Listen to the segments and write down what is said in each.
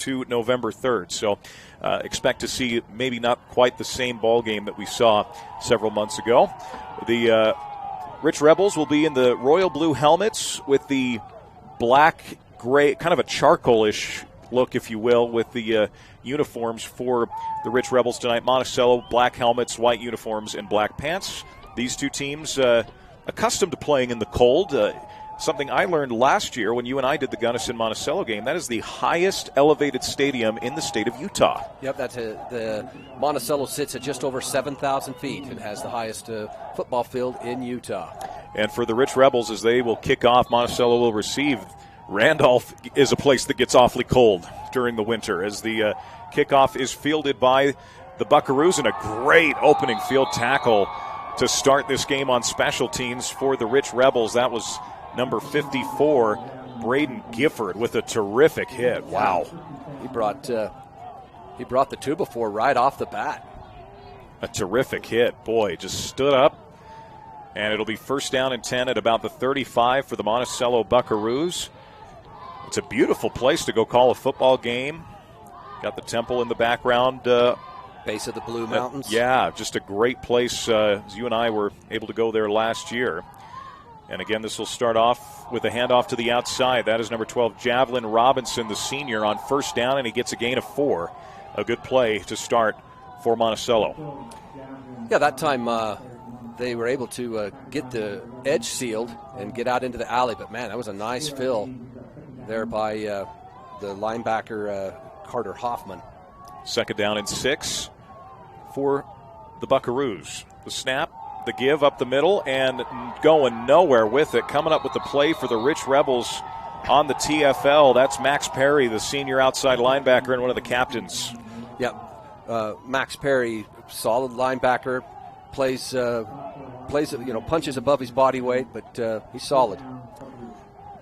to November 3rd. So expect to see maybe not quite the same ball game that we saw several months ago. The Rich Rebels will be in the royal blue helmets with the black, gray, kind of a charcoal-ish look, if you will, with the uniforms for the Rich Rebels tonight. Monticello, black helmets, white uniforms, and black pants. These two teams accustomed to playing in the cold. Something I learned last year when you and I did the Gunnison-Monticello game. That is the highest elevated stadium in the state of Utah. Yep, the Monticello sits at just over 7,000 feet and has the highest football field in Utah. And for the Rich Rebels, as they will kick off, Monticello will receive. Randolph is a place that gets awfully cold during the winter, as the kickoff is fielded by the Buckaroos, and a great opening field tackle to start this game on special teams for the Rich Rebels. That was number 54, Braden Gifford, with a terrific hit. Wow. He brought the 2-before right off the bat. A terrific hit. Boy, just stood up. And it'll be first down and 10 at about the 35 for the Monticello Buckaroos. It's a beautiful place to go call a football game. Got the temple in the background. Base of the Blue Mountains. Yeah, just a great place. As you and I were able to go there last year. And again, this will start off with a handoff to the outside. That is number 12, Javelin Robinson, the senior, on first down, and he gets a gain of 4. A good play to start for Monticello. Yeah, that time they were able to get the edge sealed and get out into the alley. But, man, that was a nice fill there by the linebacker, Carter Hoffman. Second down and 6 for the Buckaroos. The snap. The give up the middle and going nowhere with it. Coming up with the play for the Rich Rebels on the TFL. That's Max Perry, the senior outside linebacker and one of the captains. Yep. Max Perry, solid linebacker, plays, punches above his body weight, but he's solid.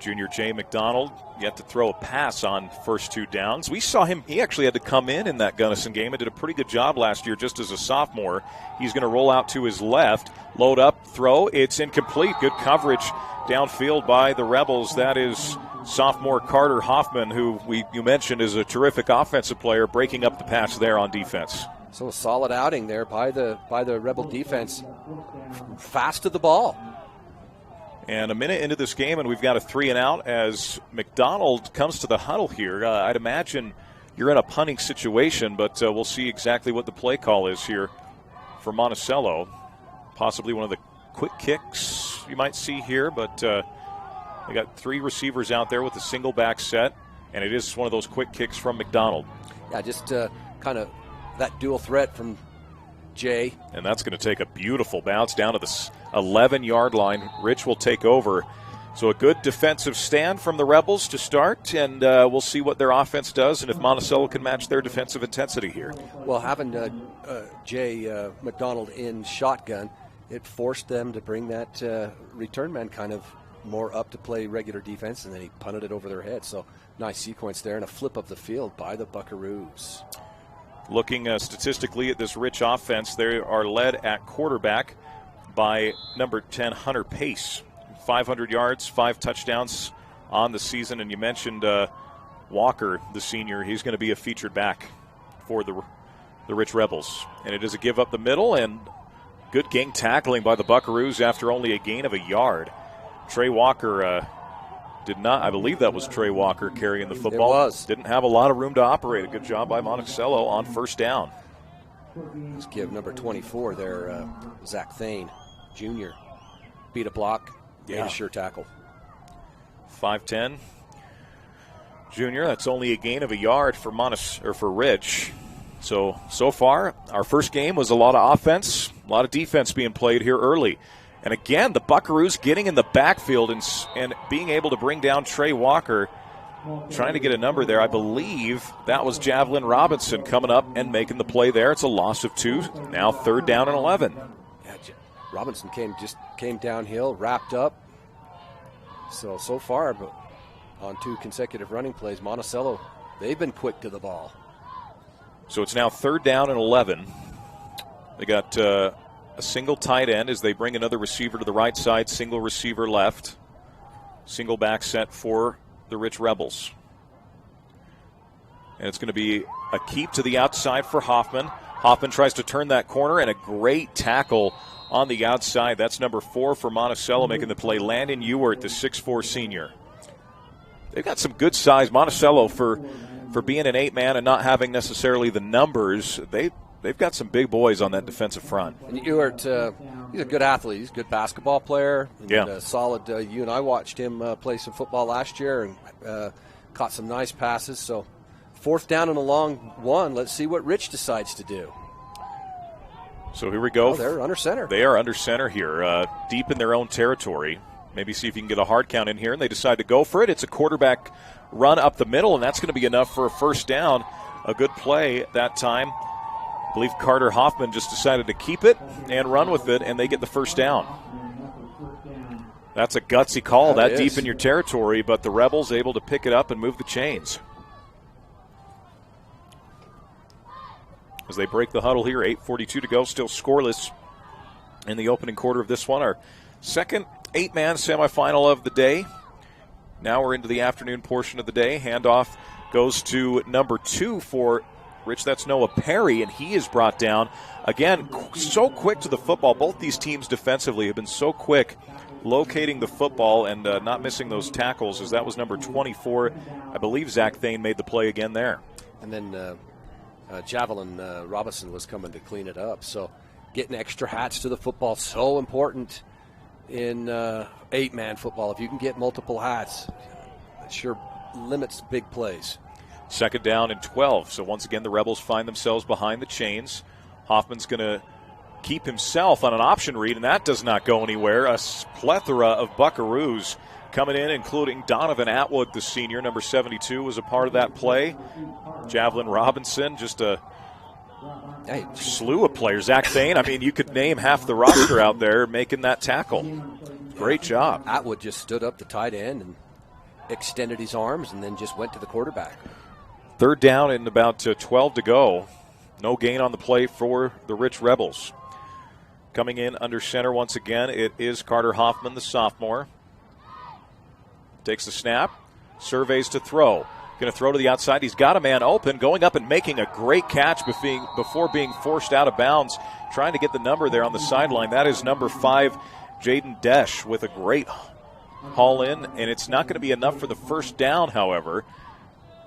Junior Jay McDonald yet to throw a pass on first 2 downs. We saw him, he actually had to come in that Gunnison game and did a pretty good job last year just as a sophomore. He's going to roll out to his left, load up, throw. It's incomplete. Good coverage downfield by the Rebels. That is sophomore Carter Hoffman, who you mentioned is a terrific offensive player, breaking up the pass there on defense. So a solid outing there by the Rebel defense. Fast to the ball. And a minute into this game, and we've got a 3-and-out as McDonald comes to the huddle here. I'd imagine you're in a punting situation, but we'll see exactly what the play call is here for Monticello. Possibly one of the quick kicks you might see here, but they got 3 receivers out there with a single back set, and it is one of those quick kicks from McDonald. Yeah, just kind of that dual threat from Jay. And that's going to take a beautiful bounce down to the 11-yard line. Rich will take over. So a good defensive stand from the Rebels to start, and we'll see what their offense does and if Monticello can match their defensive intensity here. Well, having Jay McDonald in shotgun, it forced them to bring that return man kind of more up to play regular defense, and then he punted it over their head. So nice sequence there and a flip of the field by the Buckaroos. Looking statistically at this Rich offense, they are led at quarterback by number 10, Hunter Pace. 500 yards, 5 touchdowns on the season. And you mentioned Walker, the senior. He's going to be a featured back for the Rich Rebels. And it is a give up the middle, and good gang tackling by the Buckaroos after only a gain of a yard. Trey Walker did not, I believe that was Trey Walker carrying the football. It was. Didn't have a lot of room to operate. A good job by Monticello on first down. Let's give number 24 there, Zach Thane, Jr. Beat a block, made a sure tackle. 5'10". Junior, that's only a gain of a yard for Rich. So far, our first game was a lot of offense, a lot of defense being played here early. And again, the Buckaroos getting in the backfield and being able to bring down Trey Walker, trying to get a number there. I believe that was Javelin Robinson coming up and making the play there. It's a loss of 2. Now 3rd down and 11. Yeah, Robinson came downhill, wrapped up. So far, but on 2 consecutive running plays, Monticello, they've been quick to the ball. So it's now 3rd down and 11. They got a single tight end as they bring another receiver to the right side, single receiver left, single back set for the Rich Rebels. And it's going to be a keep to the outside for Hoffman. Hoffman tries to turn that corner, and a great tackle on the outside. That's number 4 for Monticello making the play. Landon Ewert, the 6'4 senior. They've got some good size. Monticello, for being an 8-man and not having necessarily the numbers, they've got some big boys on that defensive front. And Ewert, he's a good athlete. He's a good basketball player. And solid. You and I watched him play some football last year and caught some nice passes. So 4th down and a long one. Let's see what Rich decides to do. So here we go. Oh, they're under center. They are under center here, deep in their own territory. Maybe see if you can get a hard count in here, and they decide to go for it. It's a quarterback run up the middle, and that's going to be enough for a first down. A good play that time. I believe Carter Hoffman just decided to keep it and run with it, and they get the first down. That's a gutsy call, that deep in your territory, but the Rebels able to pick it up and move the chains. As they break the huddle here, 8:42 to go, still scoreless in the opening quarter of this one. Our second 8-man semifinal of the day. Now we're into the afternoon portion of the day. Handoff goes to number 2 for Rich. That's Noah Perry, and he is brought down. Again, so quick to the football. Both these teams defensively have been so quick locating the football and not missing those tackles, as that was number 24. I believe Zach Thane made the play again there. And then Javelin Robinson was coming to clean it up. So getting extra hats to the football, so important in 8-man football. If you can get multiple hats, it sure limits big plays. Second down and 12. So once again, the Rebels find themselves behind the chains. Hoffman's going to keep himself on an option read, and that does not go anywhere. A plethora of Buckaroos coming in, including Donovan Atwood, the senior, number 72, was a part of that play. Javelin Robinson, just a slew of players. Zach Thane, I mean, you could name half the roster out there making that tackle. Great job. Atwood just stood up the tight end and extended his arms and then just went to the quarterback. Third down and about 12 to go. No gain on the play for the Rich Rebels. Coming in under center once again, it is Carter Hoffman, the sophomore. Takes the snap, surveys to throw. Going to throw to the outside. He's got a man open, going up and making a great catch before being forced out of bounds, trying to get the number there on the sideline. That is number 5, Jaden Desch, with a great haul in, and it's not going to be enough for the first down, however.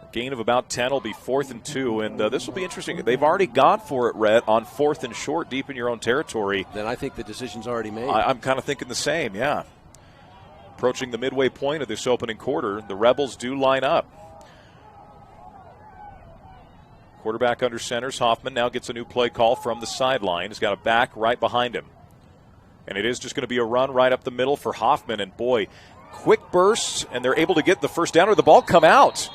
A gain of about 10 will be 4th and 2, and this will be interesting. They've already gone for it, Rhett, on 4th and short, deep in your own territory. Then I think the decision's already made. I'm kind of thinking the same, yeah. Approaching the midway point of this opening quarter, the Rebels do line up. Quarterback under centers. Hoffman now gets a new play call from the sideline. He's got a back right behind him. And it is just going to be a run right up the middle for Hoffman. And boy, quick bursts, and they're able to get the first down, or the ball come out.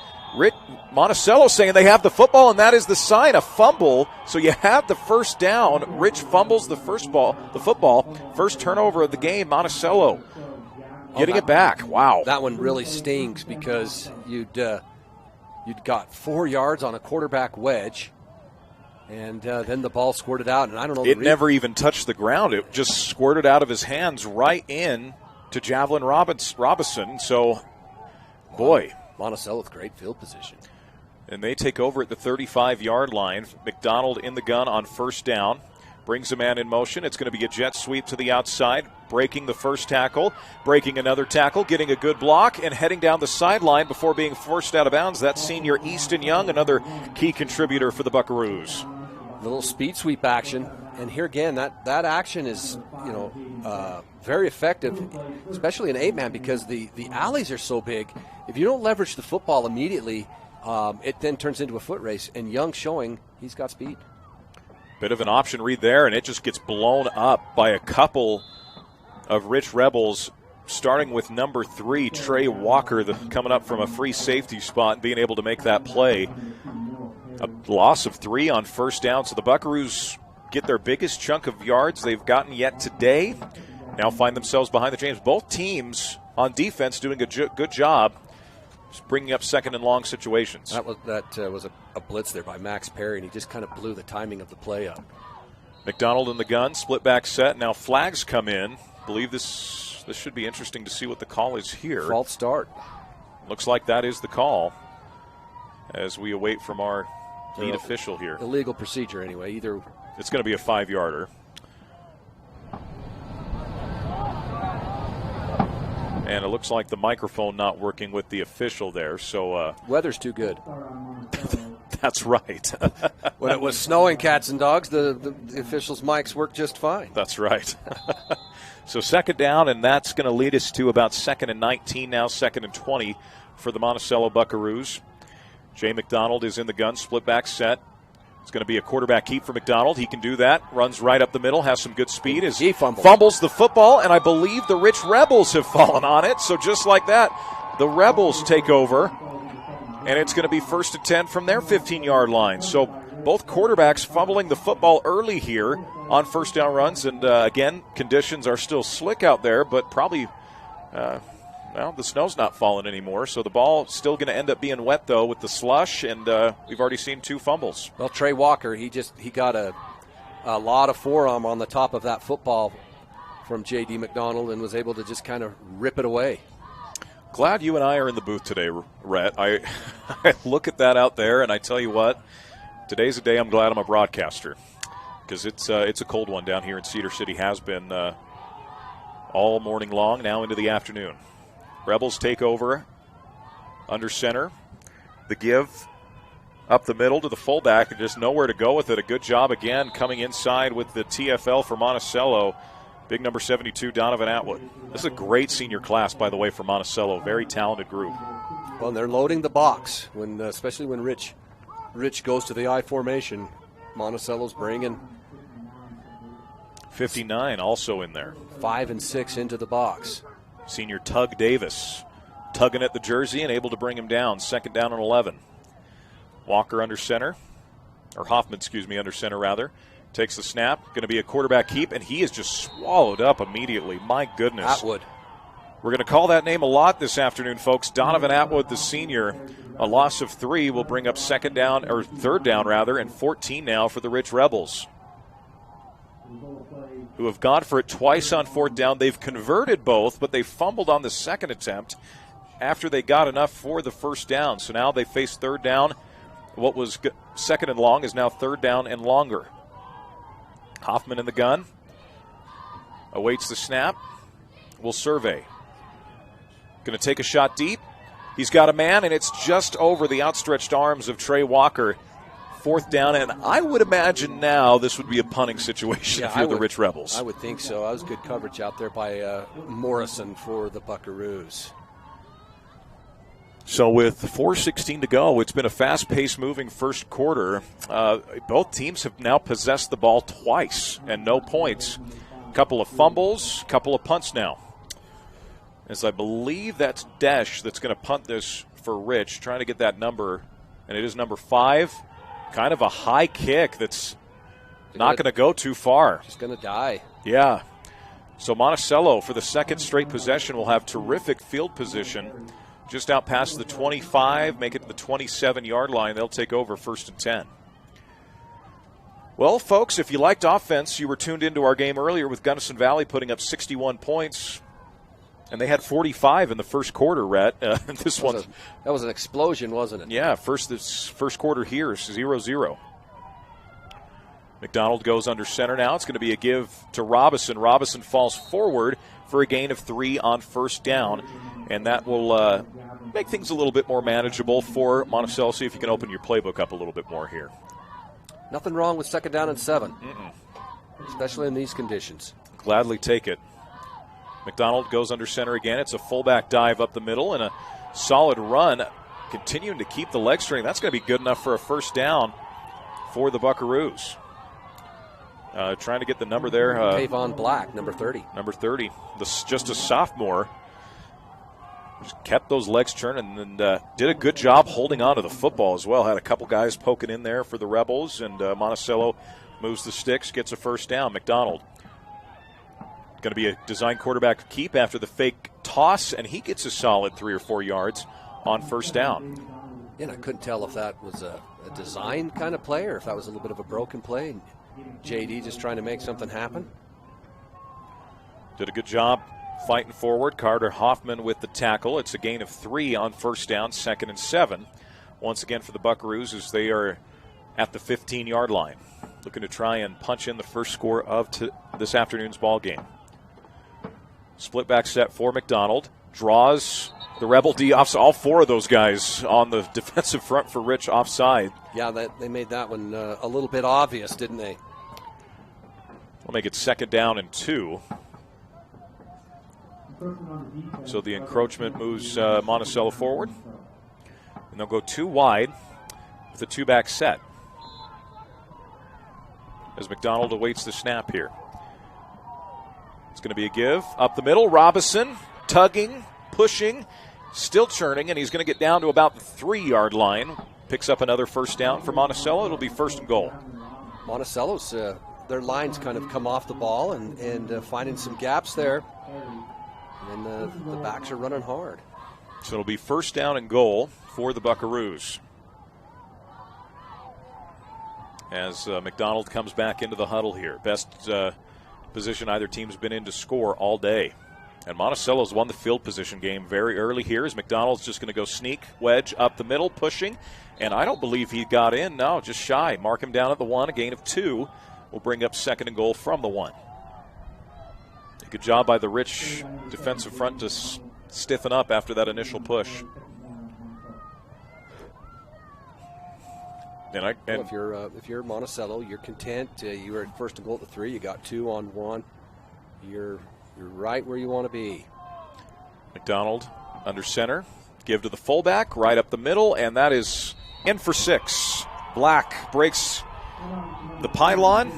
Monticello saying they have the football, and that is the sign, a fumble. So you have the first down. Rich fumbles the football. First turnover of the game, Monticello getting it back. Wow. That one really stings because you'd got 4 yards on a quarterback wedge, and then the ball squirted out, and I don't know. It never even touched the ground. It just squirted out of his hands right in to Javelin Robinson. So, boy. Monticello with great field position. And they take over at the 35-yard line. McDonald in the gun on first down. Brings a man in motion. It's going to be a jet sweep to the outside, breaking the first tackle, breaking another tackle, getting a good block, and heading down the sideline before being forced out of bounds. That's senior Easton Young, another key contributor for the Buckaroos. A little speed sweep action. And here again, that action is, very effective, especially in 8-man, because the alleys are so big. If you don't leverage the football immediately, it then turns into a foot race. And Young showing he's got speed. Bit of an option read there, and it just gets blown up by a couple of Rich Rebels, starting with number 3, Trey Walker, coming up from a free safety spot and being able to make that play. A loss of 3 on first down, so the Buckaroos get their biggest chunk of yards they've gotten yet today. Now find themselves behind the chains. Both teams on defense doing a good job just bringing up second and long situations. That was a blitz there by Max Perry, and he just kind of blew the timing of the play up. McDonald in the gun, split back set. Now flags come in. I believe this should be interesting to see what the call is here. False start. Looks like that is the call. as we await from our lead official here. Illegal procedure anyway. Either it's going to be a 5-yarder. And it looks like the microphone not working with the official there. So weather's too good. That's right. When it was snowing, cats and dogs, the officials' mics worked just fine. That's right. So second down, and that's going to lead us to about 2nd and 19 now, 2nd and 20 for the Monticello Buckaroos. Jay McDonald is in the gun, split back set. It's going to be a quarterback keep for McDonald. He can do that. Runs right up the middle, has some good speed. He fumbles the football, and I believe the Rich Rebels have fallen on it. So just like that, the Rebels take over, and it's going to be 1st and 10 from their 15-yard line. So both quarterbacks fumbling the football early here on first down runs. And, again, conditions are still slick out there, but probably well, the snow's not falling anymore, so the ball still going to end up being wet, though, with the slush, and we've already seen 2 fumbles. Well, Trey Walker, he got a lot of forearm on the top of that football from J.D. McDonald and was able to just kind of rip it away. Glad you and I are in the booth today, Rhett. I look at that out there, and I tell you what, today's a day I'm glad I'm a broadcaster, because it's a cold one down here in Cedar City, has been all morning long, now into the afternoon. Rebels take over under center. The give up the middle to the fullback, and just nowhere to go with it. A good job again coming inside with the TFL for Monticello. Big number 72, Donovan Atwood. This is a great senior class, by the way, for Monticello. Very talented group. Well, they're loading the box, especially when Rich goes to the I formation. Monticello's bringing 59 also in there. 5 and 6 into the box. Senior Tug Davis tugging at the jersey and able to bring him down. 2nd down and 11. Walker under center, or Hoffman, under center rather. Takes the snap. Going to be a quarterback keep, and he is just swallowed up immediately. My goodness. Atwood. We're going to call that name a lot this afternoon, folks. Donovan Atwood, the senior. A loss of 3 will bring up 3rd down, and 14 now for the Rich Rebels, who have gone for it twice on 4th down. They've converted both, but they fumbled on the second attempt after they got enough for the 1st down. So now they face 3rd down. What was 2nd and long is now 3rd down and longer. Hoffman in the gun. Awaits the snap. Will survey. Going to take a shot deep. He's got a man, and it's just over the outstretched arms of Trey Walker. 4th down, and I would imagine now this would be a punting situation if you're the Rich Rebels. I would think so. That was good coverage out there by Morrison for the Buckaroos. So with 4:16 to go, it's been a fast-paced moving first quarter. Both teams have now possessed the ball twice and no points. A couple of fumbles, couple of punts now. As I believe that's Desch that's going to punt this for Rich, trying to get that number, and it is number 5. Kind of a high kick that's not going to go too far. Just going to die. Yeah. So Monticello, for the 2nd straight possession, will have terrific field position. Just out past the 25, make it to the 27-yard line. They'll take over 1st and 10. Well, folks, if you liked offense, you were tuned into our game earlier with Gunnison Valley putting up 61 points. And they had 45 in the first quarter, Rhett. That was an explosion, wasn't it? Yeah, this first quarter here is 0-0. McDonald goes under center now. It's going to be a give to Robison. Robison falls forward for a gain of 3 on 1st down. And that will make things a little bit more manageable for Monticello. See if you can open your playbook up a little bit more here. Nothing wrong with 2nd down and 7, especially in these conditions. Gladly take it. McDonald goes under center again. It's a fullback dive up the middle and a solid run, continuing to keep the leg strength. That's going to be good enough for a 1st down for the Buckaroos. Trying to get the number there. Tavon Black, number 30. Number 30. Just a sophomore. Just kept those legs churning and did a good job holding on to the football as well. Had a couple guys poking in there for the Rebels, and Monticello moves the sticks, gets a 1st down. McDonald. Going to be a design quarterback keep after the fake toss, and he gets a solid 3 or 4 yards on 1st down. Yeah, and I couldn't tell if that was a design kind of play or if that was a little bit of a broken play. JD just trying to make something happen. Did a good job fighting forward. Carter Hoffman with the tackle. It's a gain of 3 on 1st down, 2nd and 7. once again for the Buckaroos as they are at the 15-yard line, looking to try and punch in the first score of this afternoon's ball game. Split back set for McDonald. Draws the Rebel D off. All four of those guys on the defensive front for Rich offside. Yeah, they made that one a little bit obvious, didn't they? We'll make it 2nd down and 2. So the encroachment moves Monticello forward. And they'll go 2 wide with a 2-back set as McDonald awaits the snap here. It's going to be a give up the middle. Robison tugging, pushing, still churning, and he's going to get down to about the 3-yard line. Picks up another first down for Monticello. It'll be 1st and goal. Monticello's their lines kind of come off the ball and finding some gaps there. And the backs are running hard. So it'll be 1st down and goal for the Buckaroos as McDonald comes back into the huddle here. Best position either team's been in to score all day. And Monticello's won the field position game very early here as McDonald's just going to go sneak, wedge up the middle, pushing. And I don't believe he got in. No, just shy. Mark him down at the 1, a gain of 2. Will bring up 2nd and goal from the 1. Good job by the Rich defensive front to stiffen up after that initial push. Well, if you're Monticello, you're content. You were at 1st and goal at the 3. You got 2 on 1. You're right where you want to be. McDonald under center. Give to the fullback, right up the middle, and that is in for 6. Black breaks the pylon,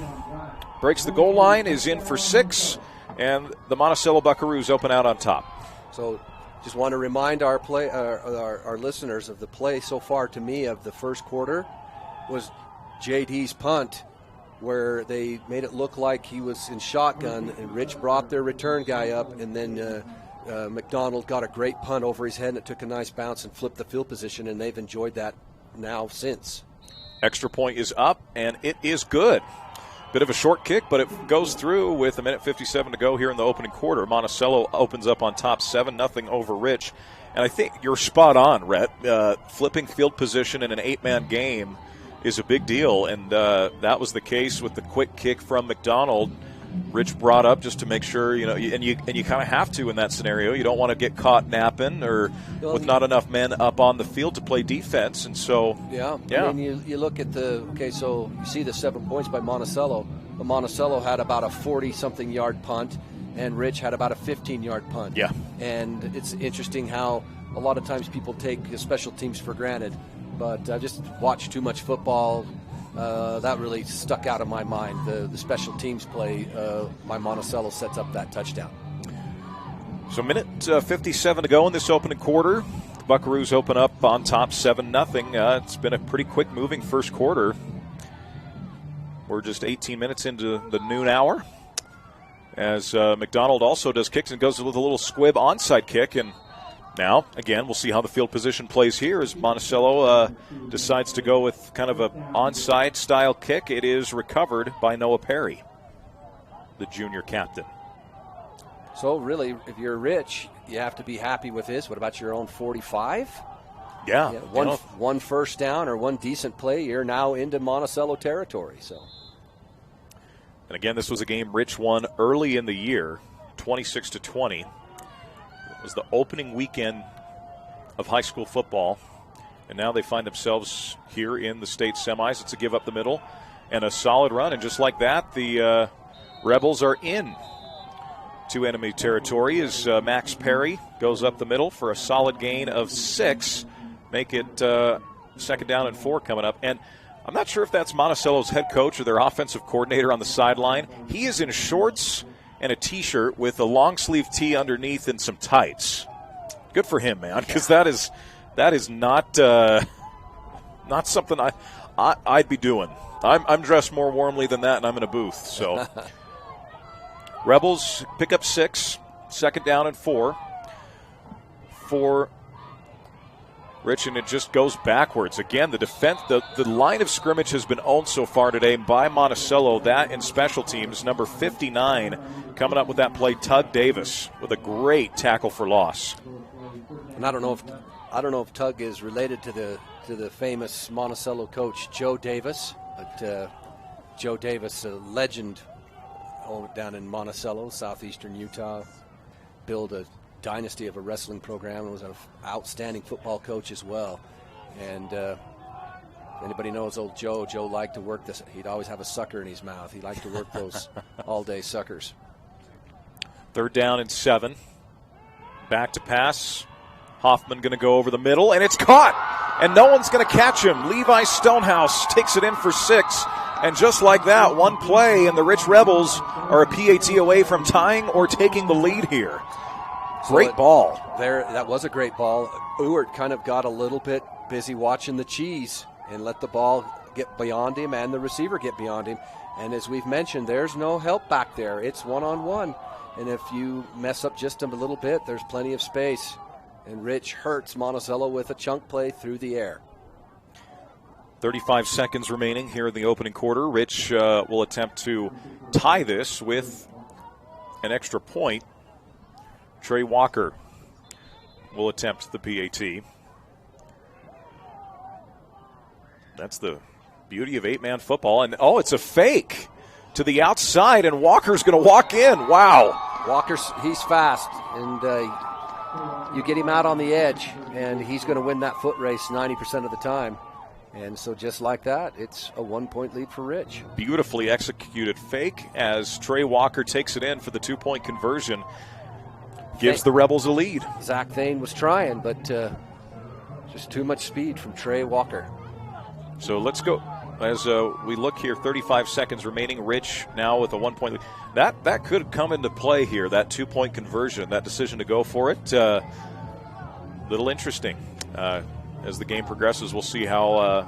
breaks the goal line, is in for 6, and the Monticello Buckaroos open out on top. So just want to remind our listeners of the play so far to me of the first quarter was JD's punt, where they made it look like he was in shotgun, and Rich brought their return guy up, and then McDonald got a great punt over his head, and it took a nice bounce and flipped the field position, and they've enjoyed that now since. Extra point is up, and it is good. Bit of a short kick, but it goes through with 1:57 to go here in the opening quarter. Monticello opens up on top 7-0 over Rich. And I think you're spot on, Rhett. Flipping field position in an 8-man game is a big deal, and that was the case with the quick kick from McDonald. Rich brought up just to make sure, and you kind of have to in that scenario. You don't want to get caught napping or with not enough men up on the field to play defense, and so yeah. I mean, you look at so you see the 7 points by Monticello. But Monticello had about a 40-something yard punt, and Rich had about a 15-yard punt. Yeah, and it's interesting how a lot of times people take special teams for granted, but I just watched too much football. That really stuck out of my mind. The special teams play by Monticello sets up that touchdown. So 57 to go in this opening quarter. The Buckaroos open up on top 7-0. It's been a pretty quick moving first quarter. We're just 18 minutes into the noon hour. As McDonald also does kicks and goes with a little squib onside kick. And now, again, we'll see how the field position plays here as Monticello decides to go with kind of an onside style kick. It is recovered by Noah Perry, the junior captain. So really, if you're Rich, you have to be happy with this. What about your own 45? Yeah. One first down or one decent play, you're now into Monticello territory. So. And again, this was a game Rich won early in the year, 26-20. It was the opening weekend of high school football, and now they find themselves here in the state semis. It's a give up the middle and a solid run, and just like that, the Rebels are in to enemy territory as Max Perry goes up the middle for a solid gain of 6. Make it 2nd down and 4 coming up. And I'm not sure if that's Monticello's head coach or their offensive coordinator on the sideline. He is in shorts and a T-shirt with a long-sleeve tee underneath and some tights. Good for him, man, because that is not something I'd be doing. I'm dressed more warmly than that, and I'm in a booth. So Rebels pick up 6, 2nd down and 4 for Rich, and it just goes backwards. Again, the defense, the line of scrimmage has been owned so far today by Monticello. That in special teams, number 59, coming up with that play, Tug Davis, with a great tackle for loss. And I don't know if Tug is related to to the famous Monticello coach Joe Davis. But Joe Davis, a legend down in Monticello, southeastern Utah, built a dynasty of a wrestling program and was an outstanding football coach as well. And anybody knows old Joe liked to work this. He'd always have a sucker in his mouth. He liked to work those all-day suckers. 3rd down and 7. Back to pass. Hoffman going to go over the middle, and it's caught. And no one's going to catch him. Levi Stonehouse takes it in for 6. And just like that, one play, and the Rich Rebels are a PAT away from tying or taking the lead here. Great ball. That was a great ball. Ewart kind of got a little bit busy watching the cheese and let the ball get beyond him and the receiver get beyond him. And as we've mentioned, there's no help back there. It's one-on-one. And if you mess up just a little bit, there's plenty of space. And Rich hurts Monticello with a chunk play through the air. 35 seconds remaining here in the opening quarter. Rich will attempt to tie this with an extra point. Trey Walker will attempt the PAT. That's the beauty of 8-man football. And, it's a fake to the outside, and Walker's going to walk in. Wow. He's fast, and you get him out on the edge, and he's going to win that foot race 90% of the time. And so just like that, it's a 1-point lead for Rich. Beautifully executed fake as Trey Walker takes it in for the 2-point conversion. Gives the Rebels a lead. Zach Thane was trying, but just too much speed from Trey Walker. So let's go. As we look here, 35 seconds remaining. Rich now with a 1-point lead. That could come into play here, that 2-point conversion, that decision to go for it. Little interesting. As the game progresses, we'll see how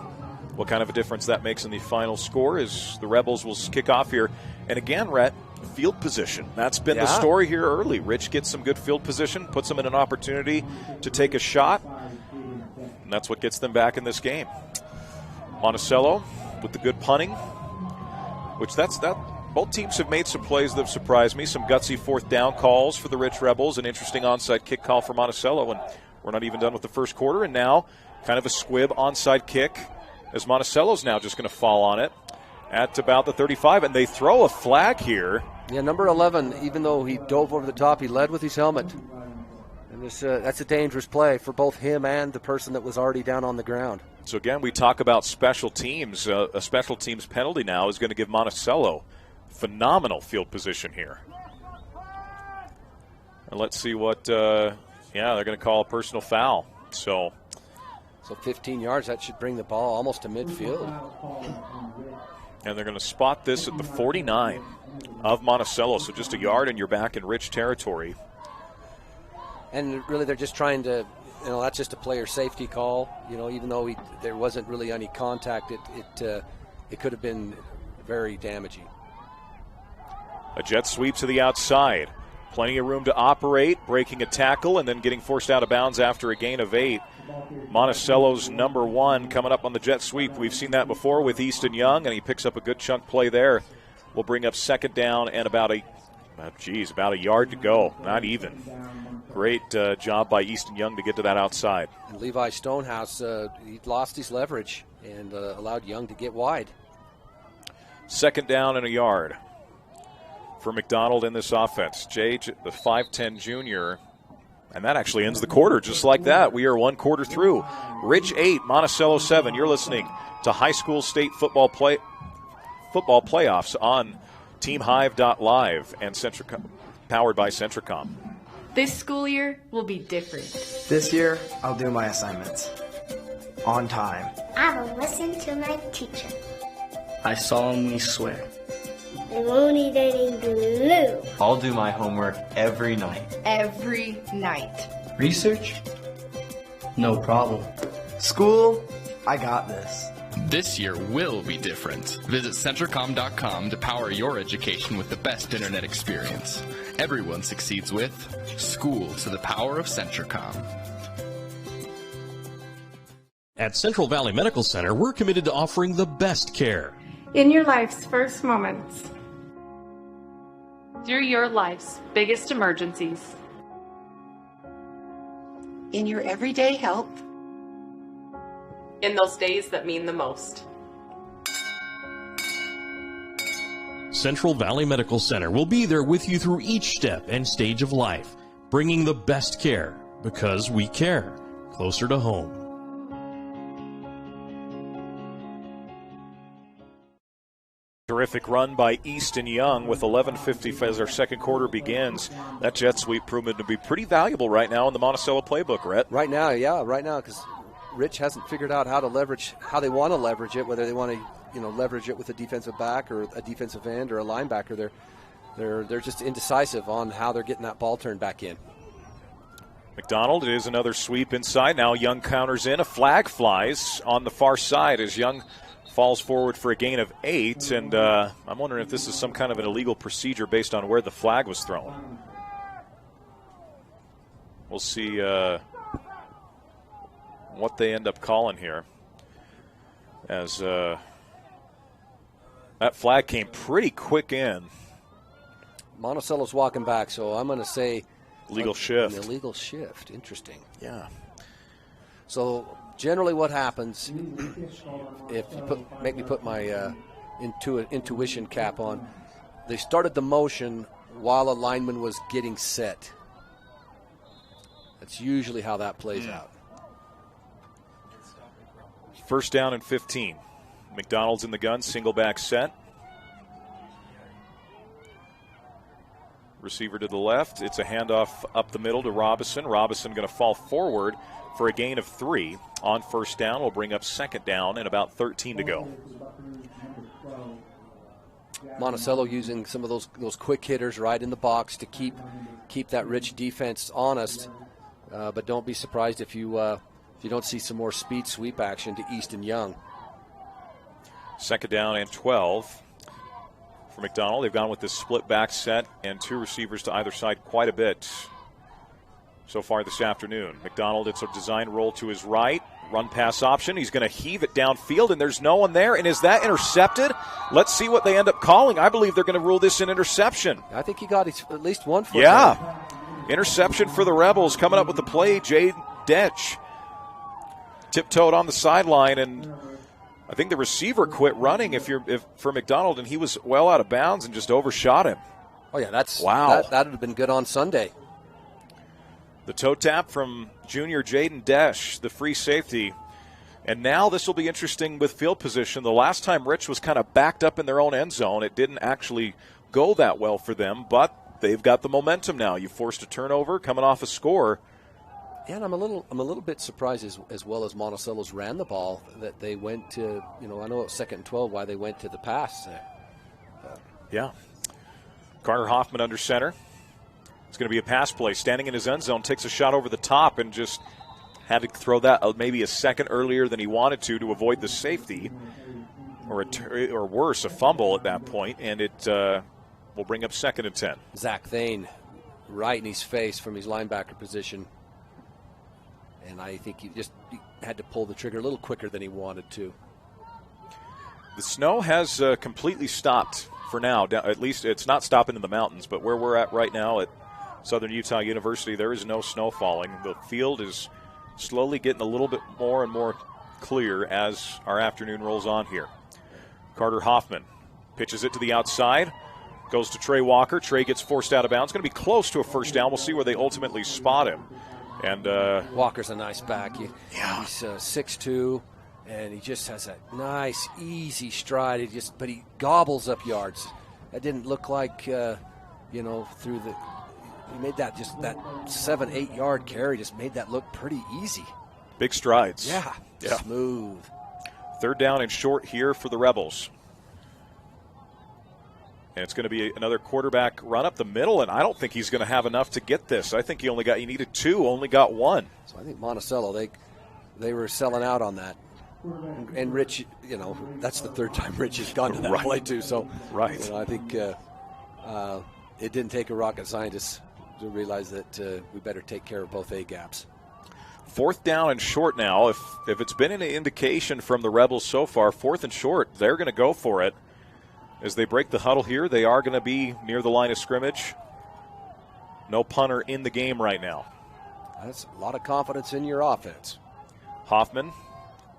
what kind of a difference that makes in the final score as the Rebels will kick off here. And again, Rhett, field position. That's been the story here early. Rich gets some good field position, puts them in an opportunity to take a shot, and that's what gets them back in this game. Monticello with the good punting, which both teams have made some plays that have surprised me. Some gutsy 4th down calls for the Rich Rebels, an interesting onside kick call for Monticello, and we're not even done with the first quarter, and now kind of a squib onside kick as Monticello's now just going to fall on it at about the 35, and they throw a flag here. Yeah, number 11, even though he dove over the top, he led with his helmet. And that's a dangerous play for both him and the person that was already down on the ground. So again, we talk about special teams. A special teams penalty now is going to give Monticello phenomenal field position here. And let's see what, they're going to call a personal foul. So 15 yards, that should bring the ball almost to midfield. And they're going to spot this at the 49 of Monticello. So just a yard and you're back in Rich territory. And really they're just trying to, that's just a player safety call. Even though there wasn't really any contact, it could have been very damaging. A jet sweep to the outside. Plenty of room to operate, breaking a tackle, and then getting forced out of bounds after a gain of 8. Monticello's number 1 coming up on the jet sweep. We've seen that before with Easton Young, and he picks up a good chunk play there. We'll bring up 2nd down and about a yard to go. Not even. Great job by Easton Young to get to that outside. And Levi Stonehouse, he lost his leverage and allowed Young to get wide. 2nd down and a yard for McDonald in this offense. Jay, the 5'10 junior, and that actually ends the quarter just like that. We are 1 quarter through. Rich 8, Monticello 7. You're listening to High School State football playoffs on TeamHive.live and powered by Centricom. This school year will be different. This year, I'll do my assignments on time. I will listen to my teacher. I solemnly swear. I won't eat any glue. I'll do my homework every night. Every night. Research? No problem. School, I got this. This year will be different. Visit Centricom.com to power your education with the best internet experience. Everyone succeeds with School to the Power of Centricom. At Central Valley Medical Center, we're committed to offering the best care. In your life's first moments. Through your life's biggest emergencies. In your everyday help. in those days that mean the most. Central Valley Medical Center will be there with you through each step and stage of life, bringing the best care because we care, closer to home. Terrific run by Easton Young with 11:50 as our second quarter begins. That jet sweep proven to be pretty valuable right now in the Monticello playbook, Rhett. Right now, because Rich hasn't figured out how they want to leverage it, whether they want to leverage it with a defensive back or a defensive end or a linebacker. They're just indecisive on how they're getting that ball turned back in. McDonald, it is another sweep inside. Now Young counters in. A flag flies on the far side as Young falls forward for a gain of 8, and I'm wondering if this is some kind of an illegal procedure based on where the flag was thrown. We'll see what they end up calling here, as that flag came pretty quick in. Monticello's walking back, so I'm going to say illegal shift. An illegal shift. Interesting. Yeah. So generally what happens, if you make me put my intuition cap on, they started the motion while a lineman was getting set. That's usually how that plays out. First down and 15. McDonald's in the gun, single back set. Receiver to the left. It's a handoff up the middle to Robison. Robison going to fall forward for a gain of 3 on first down. Will bring up second down and about 13 to go. Monticello using some of those quick hitters right in the box to keep that Rich defense honest. But don't be surprised if you don't see some more speed sweep action to Easton Young. Second down and 12 for McDonald. They've gone with this split back set and 2 receivers to either side quite a bit so far this afternoon. McDonald, it's a design roll to his right. Run pass option. He's going to heave it downfield, and there's no one there. And is that intercepted? Let's see what they end up calling. I believe they're going to rule this an interception. I think he got at least one foot. Yeah. Interception for the Rebels. Coming up with the play, Jade Detch tiptoed on the sideline, and I think the receiver quit running for McDonald, and he was well out of bounds and just overshot him. Oh, yeah, wow. That would have been good on Sunday. The toe tap from junior Jaden Desch, the free safety. And now this will be interesting with field position. The last time Rich was kind of backed up in their own end zone, it didn't actually go that well for them, but they've got the momentum now. You forced a turnover coming off a score. Yeah, and I'm a little bit surprised as well as Monticello's ran the ball that they went to, I know it was 2nd and 12, why they went to the pass. Yeah. Carter Hoffman under center. It's going to be a pass play. Standing in his end zone, takes a shot over the top and just had to throw that maybe a second earlier than he wanted to avoid the safety or worse, a fumble at that point, and it will bring up 2nd and 10. Zach Thane right in his face from his linebacker position. And I think he had to pull the trigger a little quicker than he wanted to. The snow has completely stopped for now. At least it's not stopping in the mountains, but where we're at right now at Southern Utah University, there is no snow falling. The field is slowly getting a little bit more and more clear as our afternoon rolls on here. Carter Hoffman pitches it to the outside, goes to Trey Walker. Trey gets forced out of bounds. Going to be close to a first down. We'll see where they ultimately spot him. And Walker's a nice back. He's 6'2", and he just has a nice, easy stride. But he gobbles up yards. That didn't look like, he made that 7-8 yard carry. Just made that look pretty easy. Big strides. Yeah. Smooth. Third down and short here for the Rebels. And it's going to be another quarterback run up the middle, and I don't think he's going to have enough to get this. I think he needed 2, only got 1. So I think Monticello, they were selling out on that. And Rich, that's the third time Rich has gone to that play too. So I think it didn't take a rocket scientist to realize that we better take care of both A gaps. 4th down and short now. If it's been an indication from the Rebels so far, 4th and short, they're going to go for it. As they break the huddle here, they are going to be near the line of scrimmage. No punter in the game right now. That's a lot of confidence in your offense. Hoffman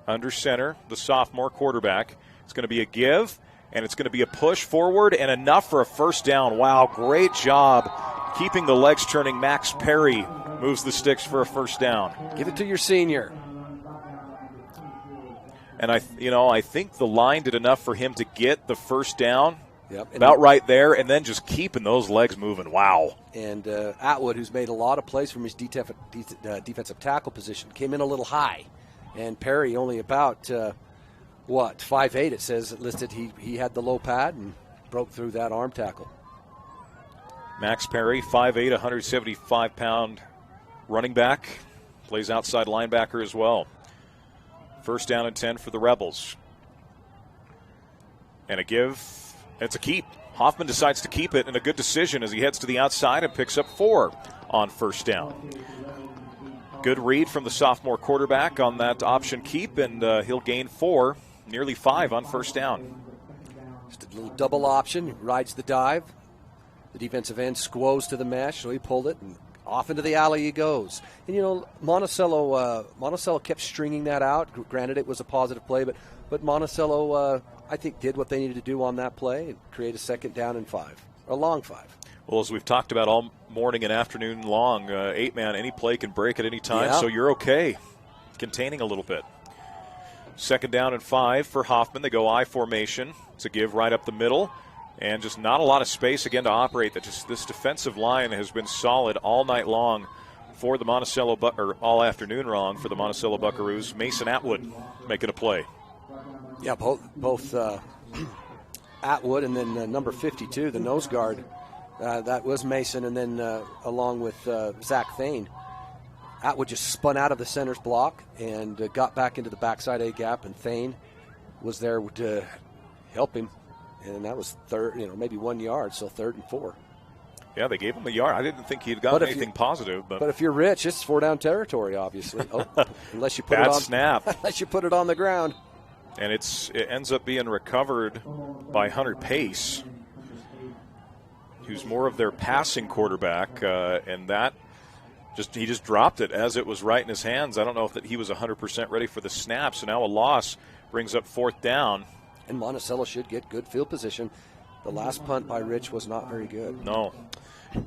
under center, the sophomore quarterback. It's going to be a give, and it's going to be a push forward, and enough for a first down. Wow, great job keeping the legs turning. Max Perry moves the sticks for a first down. Give it to your senior. And I think the line did enough for him to get the first down. Yep. About right there, and then just keeping those legs moving. Wow. And Atwood, who's made a lot of plays from his defensive tackle position, came in a little high. And Perry only about, 5'8", it says listed. He had the low pad and broke through that arm tackle. Max Perry, 5'8", 175-pound running back. Plays outside linebacker as well. First down and 10 for the Rebels. And a give. It's a keep. Hoffman decides to keep it, and a good decision as he heads to the outside and picks up 4 on first down. Good read from the sophomore quarterback on that option keep, and he'll gain 4, nearly 5 on first down. Just a little double option, rides the dive. The defensive end squoze to the mesh, so he pulled it, and off into the alley he goes. And, Monticello kept stringing that out. Granted, it was a positive play, but Monticello, I think, did what they needed to do on that play and create a second down and 5, a long 5. Well, as we've talked about all morning and afternoon long, 8-man, any play can break at any time, Yeah. so you're okay containing a little bit. Second down and 5 for Hoffman. They go I formation. It's a give right up the middle, and just not a lot of space again to operate. This defensive line has been solid all night long for the Monticello, or all afternoon long for the Monticello Buckaroos. Mason Atwood making a play. Yeah, both Atwood and then number 52, the nose guard. That was Mason, and then along with Zach Thane. Atwood just spun out of the center's block and got back into the backside A gap, and Thane was there to help him. And that was maybe 1 yard, so 3rd and 4. Yeah, they gave him a yard. I didn't think he'd gotten anything positive. But if you're Rich, it's 4-down territory, obviously. Unless you put bad it on snap. Unless you put it on the ground. And it ends up being recovered by Hunter Pace, who's more of their passing quarterback, and he just dropped it as it was right in his hands. I don't know if he was 100% ready for the snap, so now a loss brings up 4th down. And Monticello should get good field position. The last punt by Rich was not very good. No.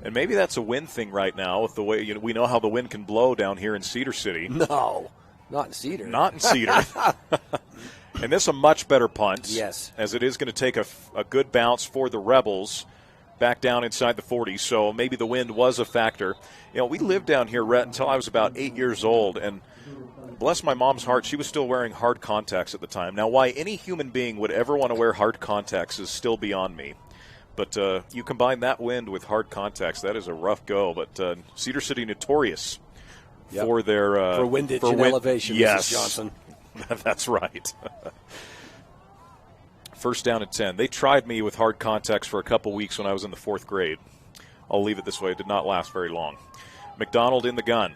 And maybe that's a wind thing right now with the way we know how the wind can blow down here in Cedar City. No, not in Cedar. Not in Cedar. And this is a much better punt. Yes. As it is going to take a good bounce for the Rebels back down inside the 40. So maybe the wind was a factor. We lived down here, Rhett, until I was about 8 years old. And bless my mom's heart, she was still wearing hard contacts at the time. Now, why any human being would ever want to wear hard contacts is still beyond me. But you combine that wind with hard contacts, that is a rough go. But Cedar City notorious for their for windage and elevation, yes. Mrs. Johnson. That's right. First down and 10. They tried me with hard contacts for a couple weeks when I was in the 4th grade. I'll leave it this way. It did not last very long. McDonald in the gun.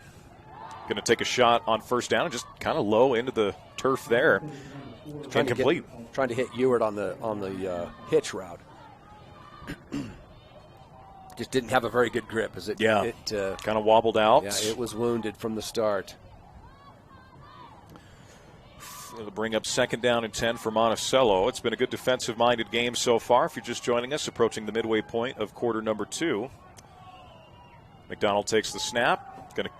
Going to take a shot on first down and just kind of low into the turf there. Incomplete. Trying to hit Ewart on the hitch route. Just didn't have a very good grip. It kind of wobbled out. Yeah, it was wounded from the start. It'll bring up second down and 10 for Monticello. It's been a good defensive-minded game so far. If you're just joining us, approaching the midway point of quarter number 2. McDonald takes the snap. Going to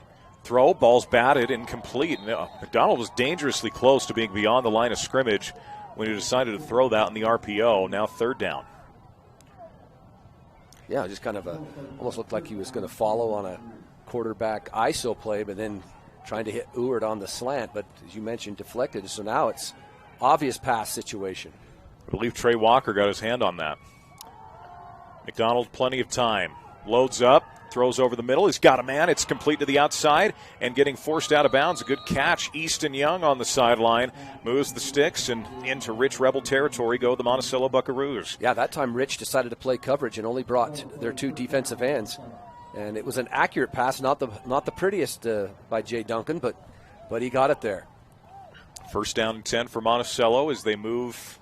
throw. Ball's batted. Incomplete. McDonald was dangerously close to being beyond the line of scrimmage when he decided to throw that in the RPO. Now 3rd down. Yeah, just kind of almost looked like he was going to follow on a quarterback ISO play, but then trying to hit Ewart on the slant, but as you mentioned, deflected. So now it's obvious pass situation. I believe Trey Walker got his hand on that. McDonald, plenty of time. Loads up, throws over the middle. He's got a man. It's complete to the outside and getting forced out of bounds. A good catch. Easton Young on the sideline moves the sticks, and into Rich Rebel territory go the Monticello Buckaroos. Yeah, that time Rich decided to play coverage and only brought their 2 defensive ends. And it was an accurate pass, not the prettiest by Jay Duncan, but he got it there. First down and 10 for Monticello as they move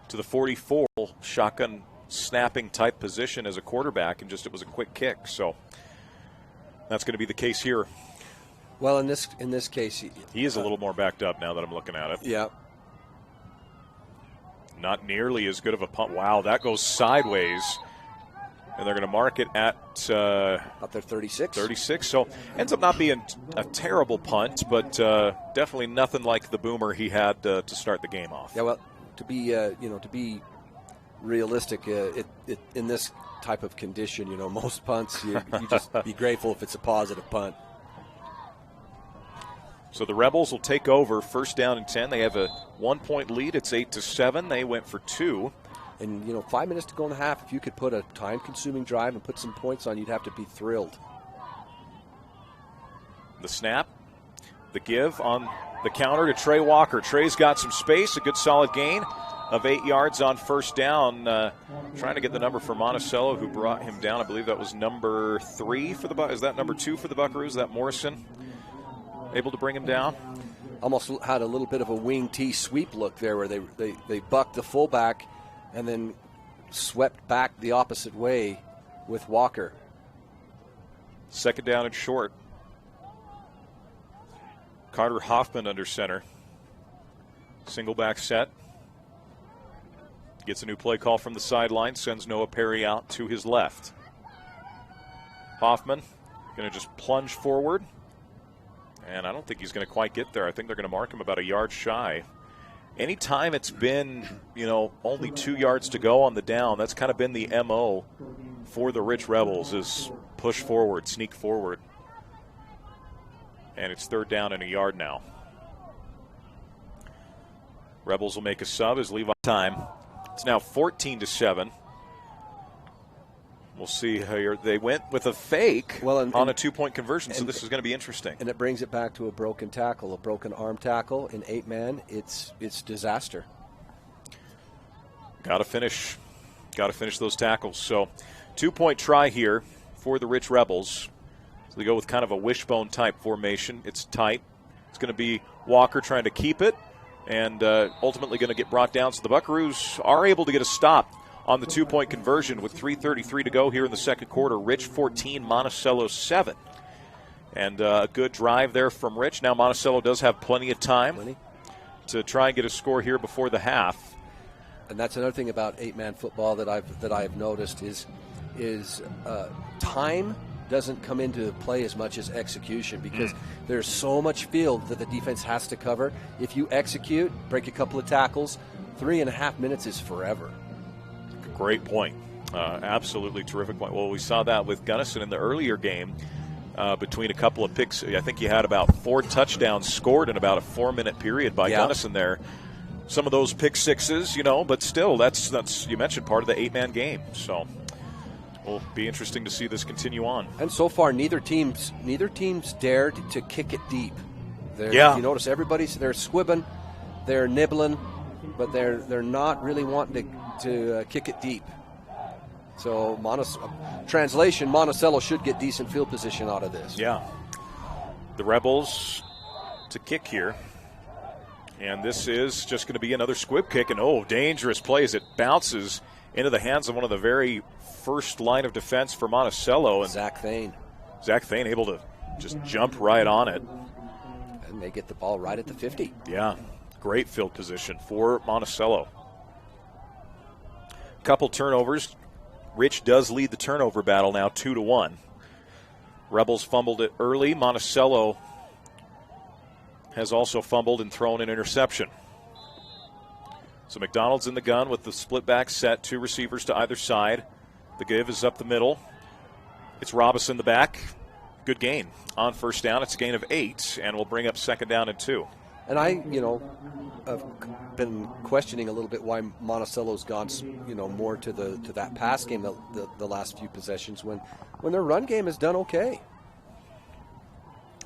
to the 44. Shotgun snapping type position as a quarterback, and it was a quick kick. So that's going to be the case here. Well, in this case, he is a little more backed up now that I'm looking at it. Yeah. Not nearly as good of a punt. Wow, that goes sideways. And they're going to mark it at up there 36. 36. So ends up not being a terrible punt, but definitely nothing like the boomer he had to start the game off. Yeah, well, to be realistic, in this type of condition, most punts you just be grateful if it's a positive punt. So the Rebels will take over, first down and 10. They have a 1-point lead. It's 8-7. They went for 2. And, 5 minutes to go in the half. If you could put a time-consuming drive and put some points on, you'd have to be thrilled. The snap, the give on the counter to Trey Walker. Trey's got some space, a good solid gain of 8 yards on first down. Trying to get the number for Monticello, who brought him down. I believe that was number 3 for the Buckaroos. Is that number 2 for the Buckaroos? Is that Morrison able to bring him down? Almost had a little bit of a wing T sweep look there where they bucked the fullback and then swept back the opposite way with Walker. Second down and short. Carter Hoffman under center. Single back set. Gets a new play call from the sideline. Sends Noah Perry out to his left. Hoffman going to just plunge forward. And I don't think he's going to quite get there. I think they're going to mark him about a yard shy. Anytime it's been, only 2 yards to go on the down, that's kind of been the MO for the Rich Rebels, is push forward, sneak forward. And it's third down and a yard now. Rebels will make a sub as Levi time. It's now 14-7. We'll see how they went with a fake on a 2-point conversion, so this is going to be interesting. And it brings it back to a broken tackle, a broken arm tackle in 8-man. It's disaster. Got to finish those tackles. So 2-point try here for the Rich Rebels. So they go with kind of a wishbone type formation. It's tight. It's going to be Walker trying to keep it and ultimately going to get brought down. So the Buckaroos are able to get a stop on the 2-point conversion with 3:33 to go here in the second quarter. Rich 14, Monticello 7. And a good drive there from Rich. Now Monticello does have plenty of time to try and get a score here before the half. And that's another thing about 8-man football that I've noticed is time doesn't come into play as much as execution, because there's so much field that the defense has to cover. If you execute, break a couple of tackles, 3.5 minutes is forever. Great point. Absolutely terrific point. Well, we saw that with Gunnison in the earlier game between a couple of picks. I think you had about 4 touchdowns scored in about a 4-minute period by Gunnison there. Some of those pick sixes, but still, that's you mentioned part of the 8-man game. So it'll be interesting to see this continue on. And so far, neither team's dared to kick it deep. You notice they're squibbing, they're nibbling, but they're not really wanting to kick it deep. So translation, Monticello should get decent field position out of this. Yeah. The Rebels to kick here. And this is just going to be another squib kick. And, dangerous play as it bounces into the hands of one of the very first line of defense for Monticello. And Zach Thane able to just jump right on it. And they get the ball right at the 50. Yeah. Great field position for Monticello. Couple turnovers. Rich does lead the turnover battle now 2-1. Rebels fumbled it early. Monticello has also fumbled and thrown an interception. So McDonald's in the gun with the split back set, 2 receivers to either side. The give is up the middle. It's Robison the back. Good gain on first down. It's a gain of 8, and we'll bring up second down and 2. And I've been questioning a little bit why Monticello's gone, more to that pass game the last few possessions when their run game has done okay.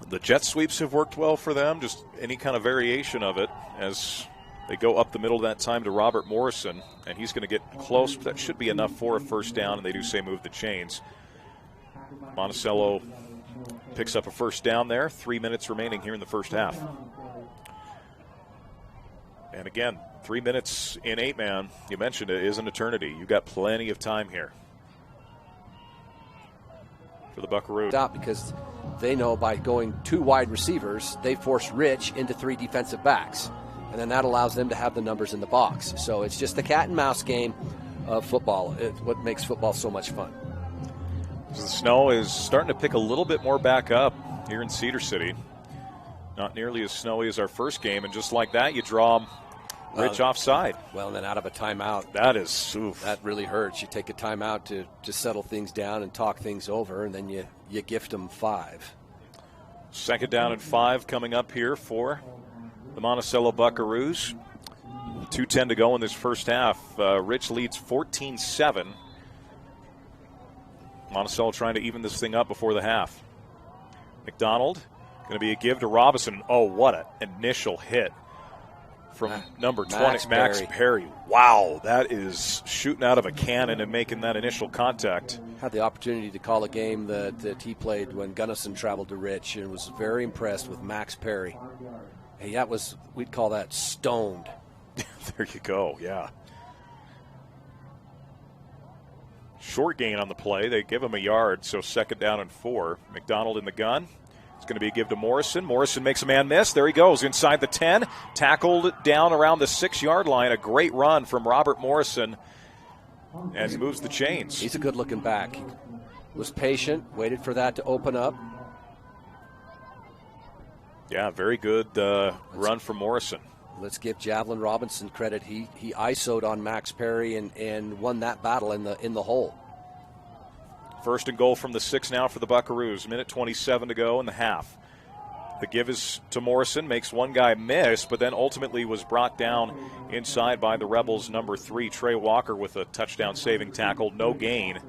The jet sweeps have worked well for them, just any kind of variation of it as they go up the middle that time to Robert Morrison, and he's going to get close. But that should be enough for a first down, and they do say move the chains. Monticello picks up a first down there. 3 minutes remaining here in the first half. And again, 3 minutes in 8-man, you mentioned it, is an eternity. You've got plenty of time here for the Buckaroos. Stop, because they know by going 2 wide receivers, they force Rich into 3 defensive backs. And then that allows them to have the numbers in the box. So it's just the cat and mouse game of football. It's what makes football so much fun. The snow is starting to pick a little bit more back up here in Cedar City. Not nearly as snowy as our first game, and just like that, you draw Rich offside. Well, and then out of a timeout. That really hurts. You take a timeout to settle things down and talk things over, and then you gift them 5. 2nd down and 5 coming up here for the Monticello Buckaroos. 2:10 to go in this first half. Rich leads 14-7. Monticello trying to even this thing up before the half. McDonald, going to be a give to Robinson. Oh, what an initial hit from number 20, Max Perry. Wow, that is shooting out of a cannon and making that initial contact. Had the opportunity to call a game that he played when Gunnison traveled to Rich, and was very impressed with Max Perry. Hey, we'd call that stoned. There you go, yeah. Short gain on the play. They give him a yard, so 2nd down and 4. McDonald in the gun. It's going to be a give to Morrison. Morrison makes a man miss. There he goes inside the 10. Tackled down around the 6-yard line. A great run from Robert Morrison and moves the chains. He's a good-looking back. He was patient, waited for that to open up. Yeah, very good run from Morrison. Let's give Javelin Robinson credit. He ISO'd on Max Perry and won that battle in the hole. 1st and goal from the 6 now for the Buckaroos. Minute 27 to go in the half. The give is to Morrison, makes one guy miss, but then ultimately was brought down inside by the Rebels' number 3, Trey Walker, with a touchdown-saving tackle. No gain.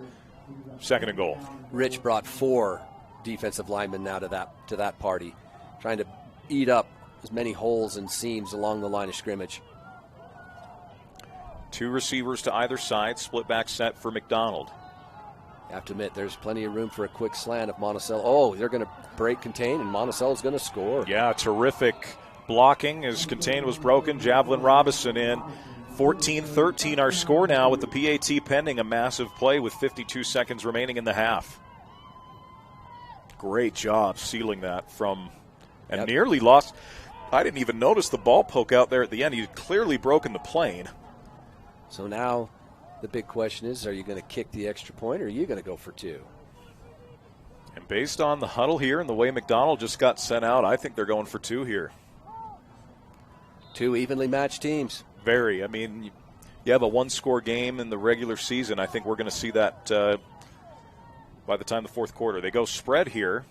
2nd and goal. Rich brought 4 defensive linemen now to that party, trying to eat up as many holes and seams along the line of scrimmage. 2 receivers to either side, split back set for McDonald. You have to admit, there's plenty of room for a quick slant if Monticello. Oh, they're going to break contain, and Monticello's going to score. Yeah, terrific blocking as contain was broken. Javelin Robinson in. 14-13 our score now with the PAT pending. A massive play with 52 seconds remaining in the half. Great job sealing that from, and nearly lost. I didn't even notice the ball poke out there at the end. He'd clearly broken the plane. So now the big question is, are you going to kick the extra point, or are you going to go for 2? And based on the huddle here and the way McDonald just got sent out, I think they're going for 2 here. 2 evenly matched teams. Very. I mean, you have a 1-score game in the regular season. I think we're going to see that by the time the 4th quarter. They go spread here.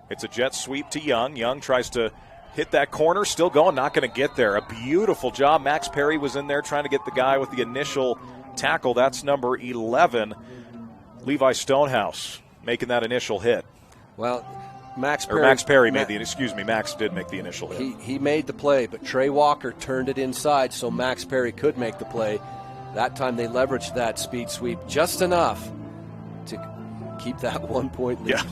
It's a jet sweep to Young. Young tries to hit that corner, still going, not going to get there. A beautiful job. Max Perry was in there trying to get the guy with the initial tackle. That's number 11, Levi Stonehouse, making that initial hit. Well, Max did make the initial hit. He made the play, but Trey Walker turned it inside so Max Perry could make the play. That time they leveraged that speed sweep just enough to keep that 1-point lead. Yeah.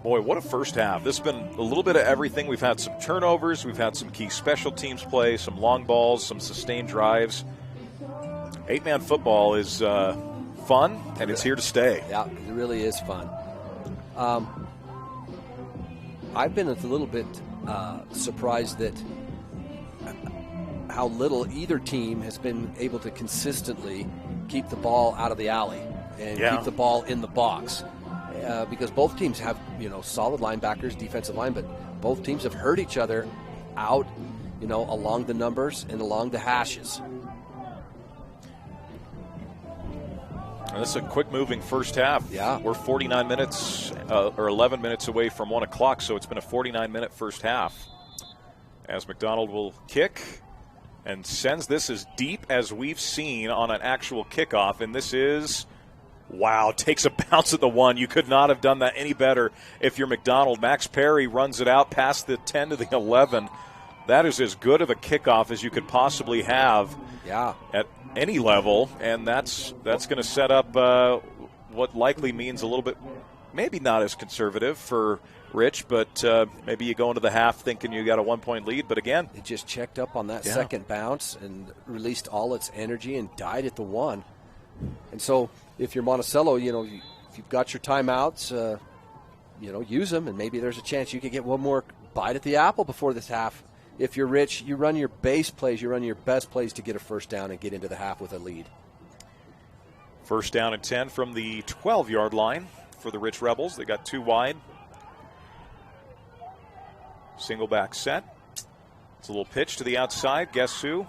Boy, what a first half. This has been a little bit of everything. We've had some turnovers. We've had some key special teams play, some long balls, some sustained drives. 8-man football is fun, and it's here to stay. Yeah, it really is fun. I've been a little bit surprised that how little either team has been able to consistently keep the ball out of the alley and keep the ball in the box. Because both teams have, solid linebackers, defensive line, but both teams have hurt each other out, along the numbers and along the hashes. This is a quick-moving first half. Yeah. We're 49 minutes or 11 minutes away from 1 o'clock, so it's been a 49-minute first half. As McDonald will kick and sends this as deep as we've seen on an actual kickoff, and this is... Wow, takes a bounce at the 1. You could not have done that any better if you're McDonald. Max Perry runs it out past the 10 to the 11. That is as good of a kickoff as you could possibly have at any level, and that's going to set up what likely means a little bit, maybe not as conservative for Rich, but maybe you go into the half thinking you got a 1-point lead, but again. It just checked up on that second bounce and released all its energy and died at the 1. And so if you're Monticello, if you've got your timeouts, use them, and maybe there's a chance you could get one more bite at the apple before this half. If you're Rich, you run your base plays, you run your best plays to get a first down and get into the half with a lead. First down and 10 from the 12-yard line for the Rich Rebels. They got 2 wide. Single back set. It's a little pitch to the outside. Guess who?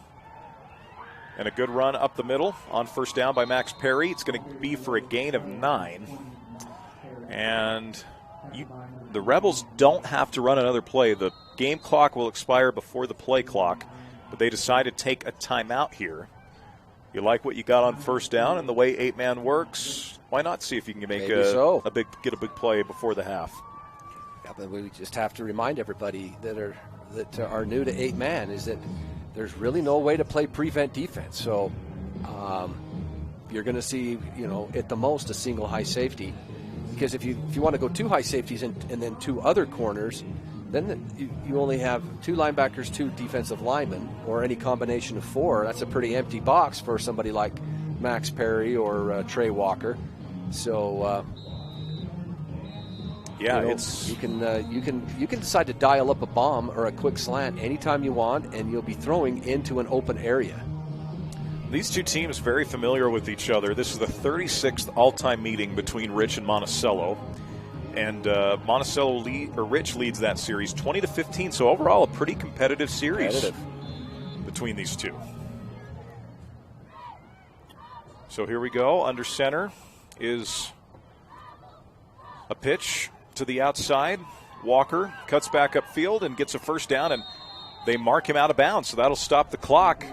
And a good run up the middle on first down by Max Perry. It's going to be for a gain of 9. And the Rebels don't have to run another play. The game clock will expire before the play clock, but they decided to take a timeout here. You like what you got on first down and the way 8-man works, why not see if you can make get a big play before the half? Yeah, but we just have to remind everybody that are new to 8-man is that there's really no way to play prevent defense. So you're going to see, at the most, a single high safety. Because if you want to go 2 high safeties and then 2 other corners, then you only have 2 linebackers, 2 defensive linemen, or any combination of 4. That's a pretty empty box for somebody like Max Perry or Trey Walker. So you can decide to dial up a bomb or a quick slant anytime you want, and you'll be throwing into an open area. These two teams very familiar with each other. This is the 36th all-time meeting between Rich and Monticello. And Rich leads that series 20-15. So overall, a pretty competitive series between these two. So here we go. Under center is a pitch to the outside. Walker cuts back upfield and gets a first down, and they mark him out of bounds. So that'll stop the clock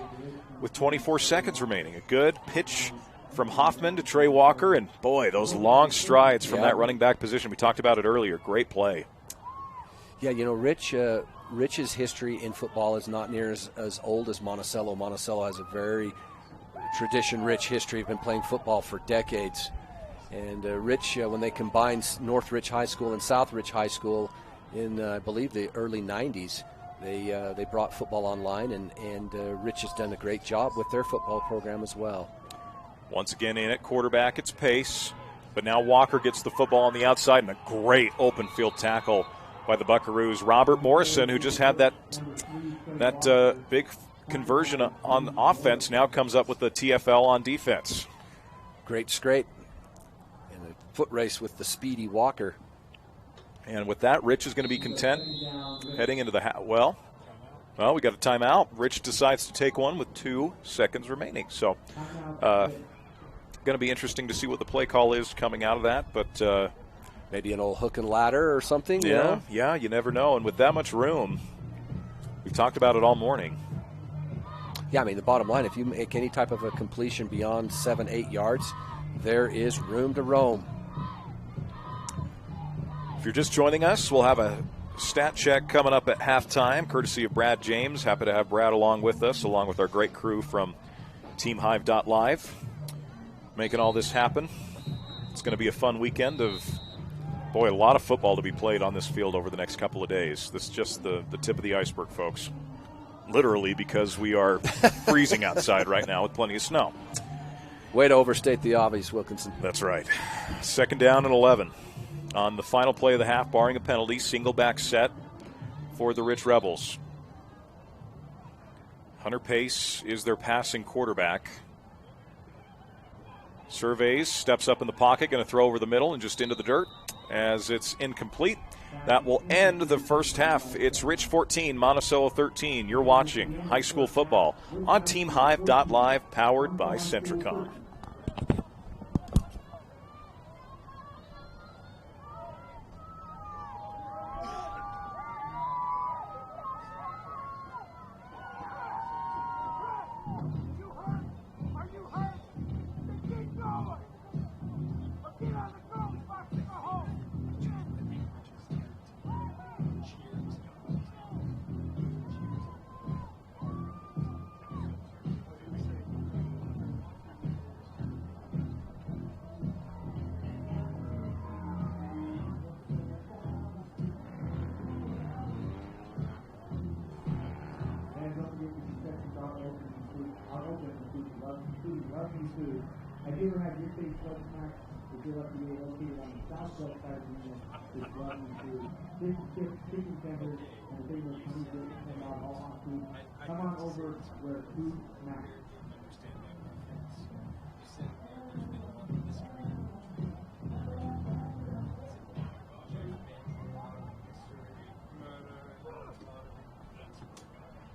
with 24 seconds remaining. A good pitch from Hoffman to Trey Walker, and boy, those long strides from that running back position. We talked about it earlier. Great play. Yeah, Rich's history in football is not near as old as Monticello. Monticello has a very tradition-rich history. Have been playing football for decades. And Rich, when they combined North Rich High School and South Rich High School in, I believe, the early 90s, they brought football online, and Rich has done a great job with their football program as well. Once again in at quarterback, it's Pace. But now Walker gets the football on the outside, and a great open field tackle by the Buckaroos. Robert Morrison, who just had that big conversion on offense, now comes up with the TFL on defense. Great scrape. And a foot race with the speedy Walker. And with that, Rich is going to be content heading into the half. Well, we got a timeout. Rich decides to take one with 2 seconds remaining. So going to be interesting to see what the play call is coming out of that. But maybe an old hook and ladder or something. Yeah, you never know. And with that much room, we've talked about it all morning. Yeah, I mean, the bottom line, if you make any type of a completion beyond 7-8 yards, there is room to roam. If you're just joining us, we'll have a stat check coming up at halftime, courtesy of Brad James. Happy to have Brad along with us, along with our great crew from TeamHive.live, making all this happen. It's going to be a fun weekend of, a lot of football to be played on this field over the next couple of days. This is just the tip of the iceberg, folks. Literally, because we are freezing outside right now with plenty of snow. Way to overstate the obvious, Wilkinson. That's right. 2nd down and 11. On the final play of the half, barring a penalty, single back set for the Rich Rebels. Hunter Pace is their passing quarterback. Surveys, steps up in the pocket, going to throw over the middle and just into the dirt as it's incomplete. That will end the first half. It's Rich 14, Monticello 13. You're watching high school football on TeamHive.live, powered by Centricom.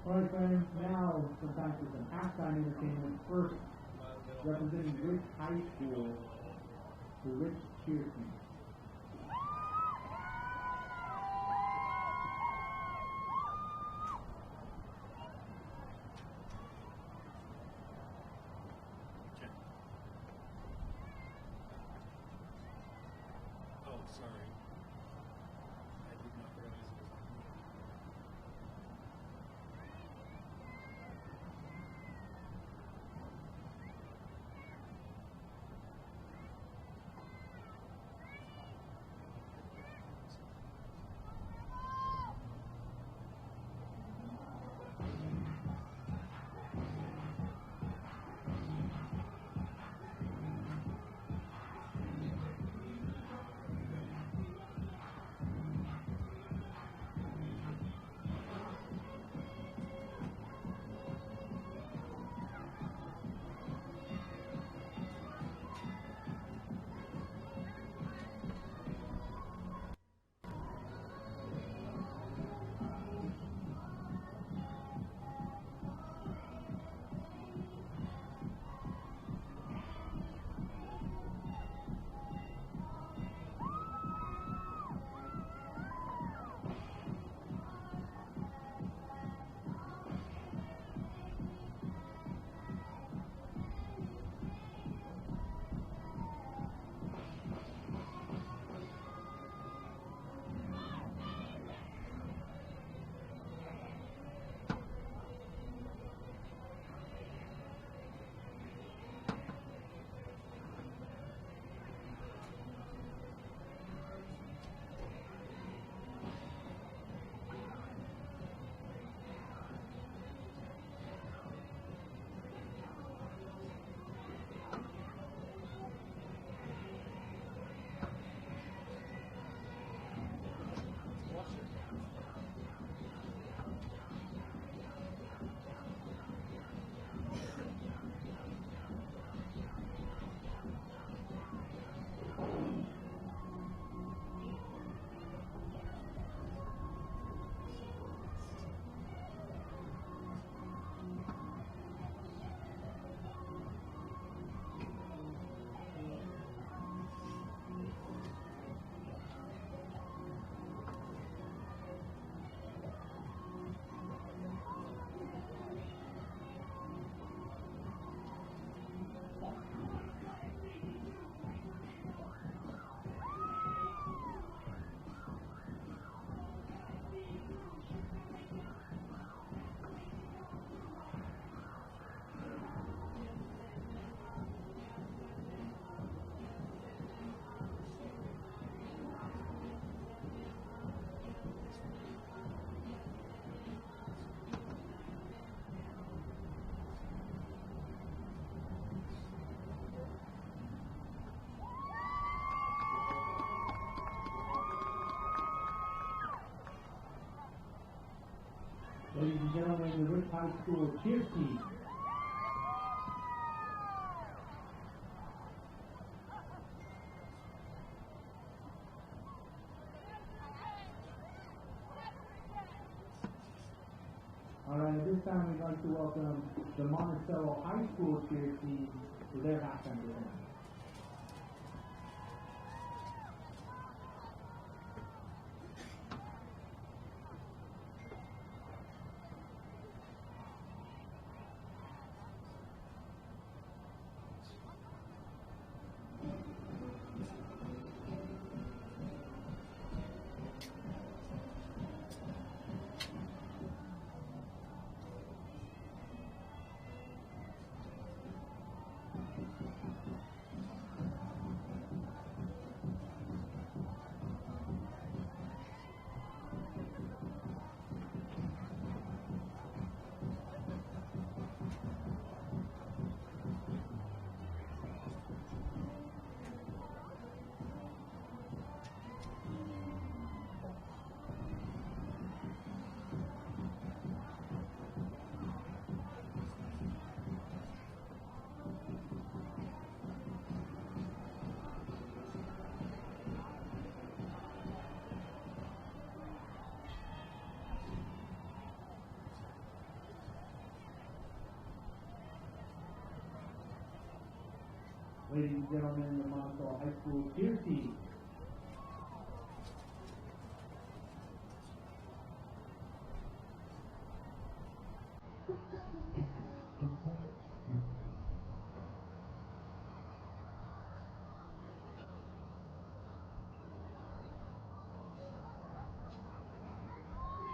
All right, friends, now some time for some halftime entertainment. First, representing Rich High School, the Rich Cheer Team. Ladies and gentlemen, the Rich High School cheer team. All right, at this time we'd like to welcome the Monticello High School cheer team to their halftime performance. Ladies and gentlemen, the Monticello High School cheer team.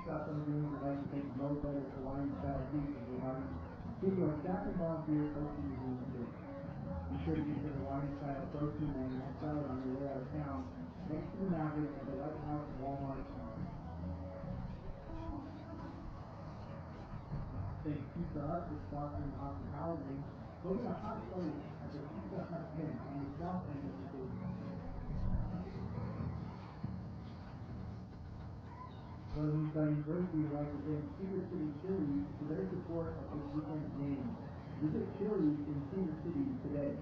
Shots on the room, I'd like to thank no better Hawaiian style pizza for having video staff and volunteers hosting the room today. Be sure to get your Hawaiian style protein and salad on your way out of town next to the Maverick at the Lighthouse Walmart East. Thank Pizza Hut for sponsoring the hospitality. Go get a hot plate at the Pizza Hut tent on the south end of the stadium. Closing starting first, we would like to thank Cedar City Chili's for their support of this weekend's game. Visit Chili's in Cedar City today.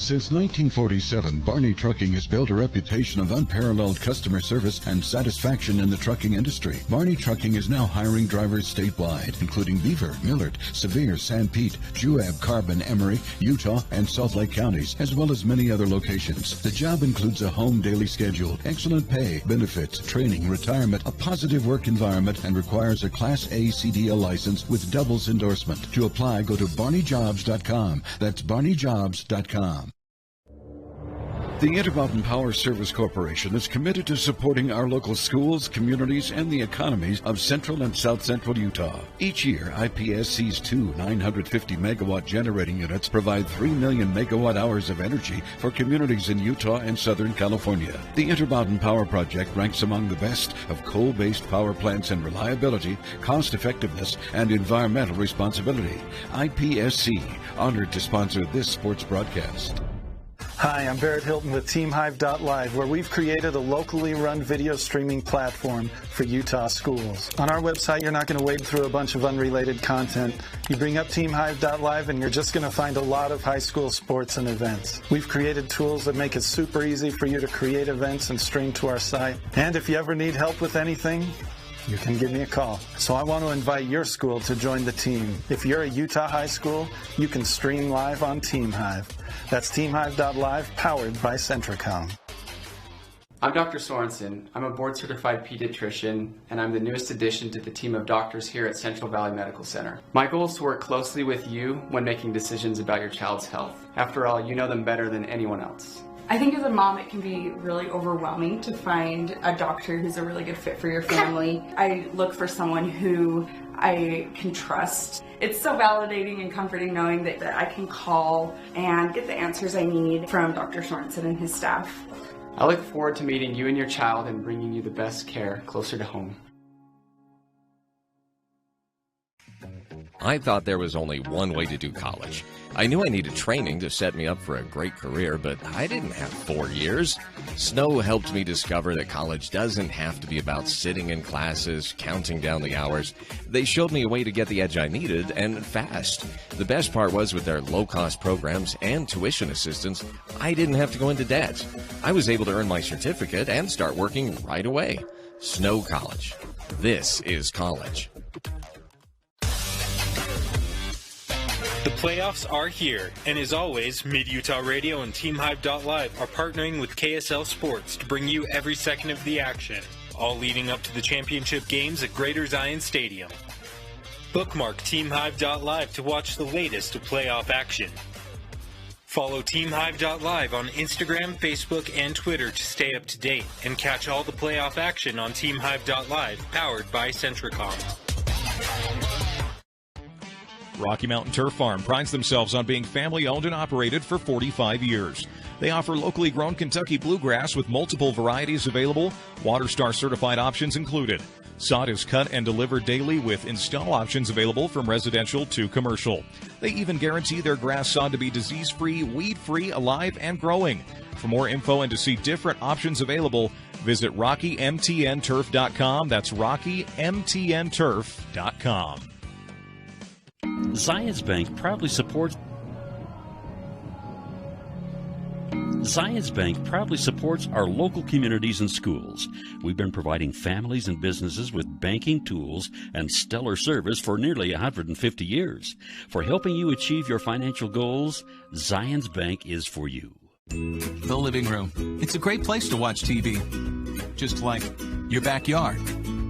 Since 1947, Barney Trucking has built a reputation of unparalleled customer service and satisfaction in the trucking industry. Barney Trucking is now hiring drivers statewide, including Beaver, Millard, Sevier, San Pete, Juab, Carbon, Emery, Utah, and Salt Lake counties, as well as many other locations. The job includes a home daily schedule, excellent pay, benefits, training, retirement, a positive work environment, and requires a Class A CDL license with doubles endorsement. To apply, go to barneyjobs.com. That's barneyjobs.com. The Intermountain Power Service Corporation is committed to supporting our local schools, communities, and the economies of central and south central Utah. Each year, IPSC's two 950-megawatt generating units provide 3 million megawatt hours of energy for communities in Utah and Southern California. The Intermountain Power Project ranks among the best of coal-based power plants in reliability, cost-effectiveness, and environmental responsibility. IPSC, honored to sponsor this sports broadcast. Hi, I'm Barrett Hilton with TeamHive.live, where we've created a locally run video streaming platform for Utah schools. On our website, you're not going to wade through a bunch of unrelated content. You bring up TeamHive.live and you're just going to find a lot of high school sports and events. We've created tools that make it super easy for you to create events and stream to our site. And if you ever need help with anything, you can give me a call. So I want to invite your school to join the team. If you're a Utah high school, you can stream live on TeamHive. That's TeamHive.live, powered by Centricom. I'm Dr. Sorensen. I'm a board-certified pediatrician, and I'm the newest addition to the team of doctors here at Central Valley Medical Center. My goal is to work closely with you when making decisions about your child's health. After all, you know them better than anyone else. I think as a mom it can be really overwhelming to find a doctor who's a really good fit for your family. I look for someone who I can trust. It's so validating and comforting knowing that I can call and get the answers I need from Dr. Sorensen and his staff. I look forward to meeting you and your child and bringing you the best care closer to home. I thought there was only one way to do college. I knew I needed training to set me up for a great career, but I didn't have 4 years. Snow helped me discover that college doesn't have to be about sitting in classes, counting down the hours. They showed me a way to get the edge I needed, and fast. The best part was with their low-cost programs and tuition assistance, I didn't have to go into debt. I was able to earn my certificate and start working right away. Snow College. This is college. The playoffs are here, and as always, Mid-Utah Radio and TeamHive.live are partnering with KSL Sports to bring you every second of the action, all leading up to the championship games at Greater Zion Stadium. Bookmark TeamHive.live to watch the latest of playoff action. Follow TeamHive.live on Instagram, Facebook, and Twitter to stay up to date, and catch all the playoff action on TeamHive.live, powered by Centricom. Rocky Mountain Turf Farm prides themselves on being family-owned and operated for 45 years. They offer locally grown Kentucky bluegrass with multiple varieties available, WaterStar certified options included. Sod is cut and delivered daily with install options available from residential to commercial. They even guarantee their grass sod to be disease-free, weed-free, alive, and growing. For more info and to see different options available, visit RockyMTNTurf.com. That's RockyMTNTurf.com. Zions Bank proudly supports our local communities and schools. We've been providing families and businesses with banking tools and stellar service for nearly 150 years. For helping you achieve your financial goals, Zions Bank is for you. The living room. It's a great place to watch TV. Just like your backyard,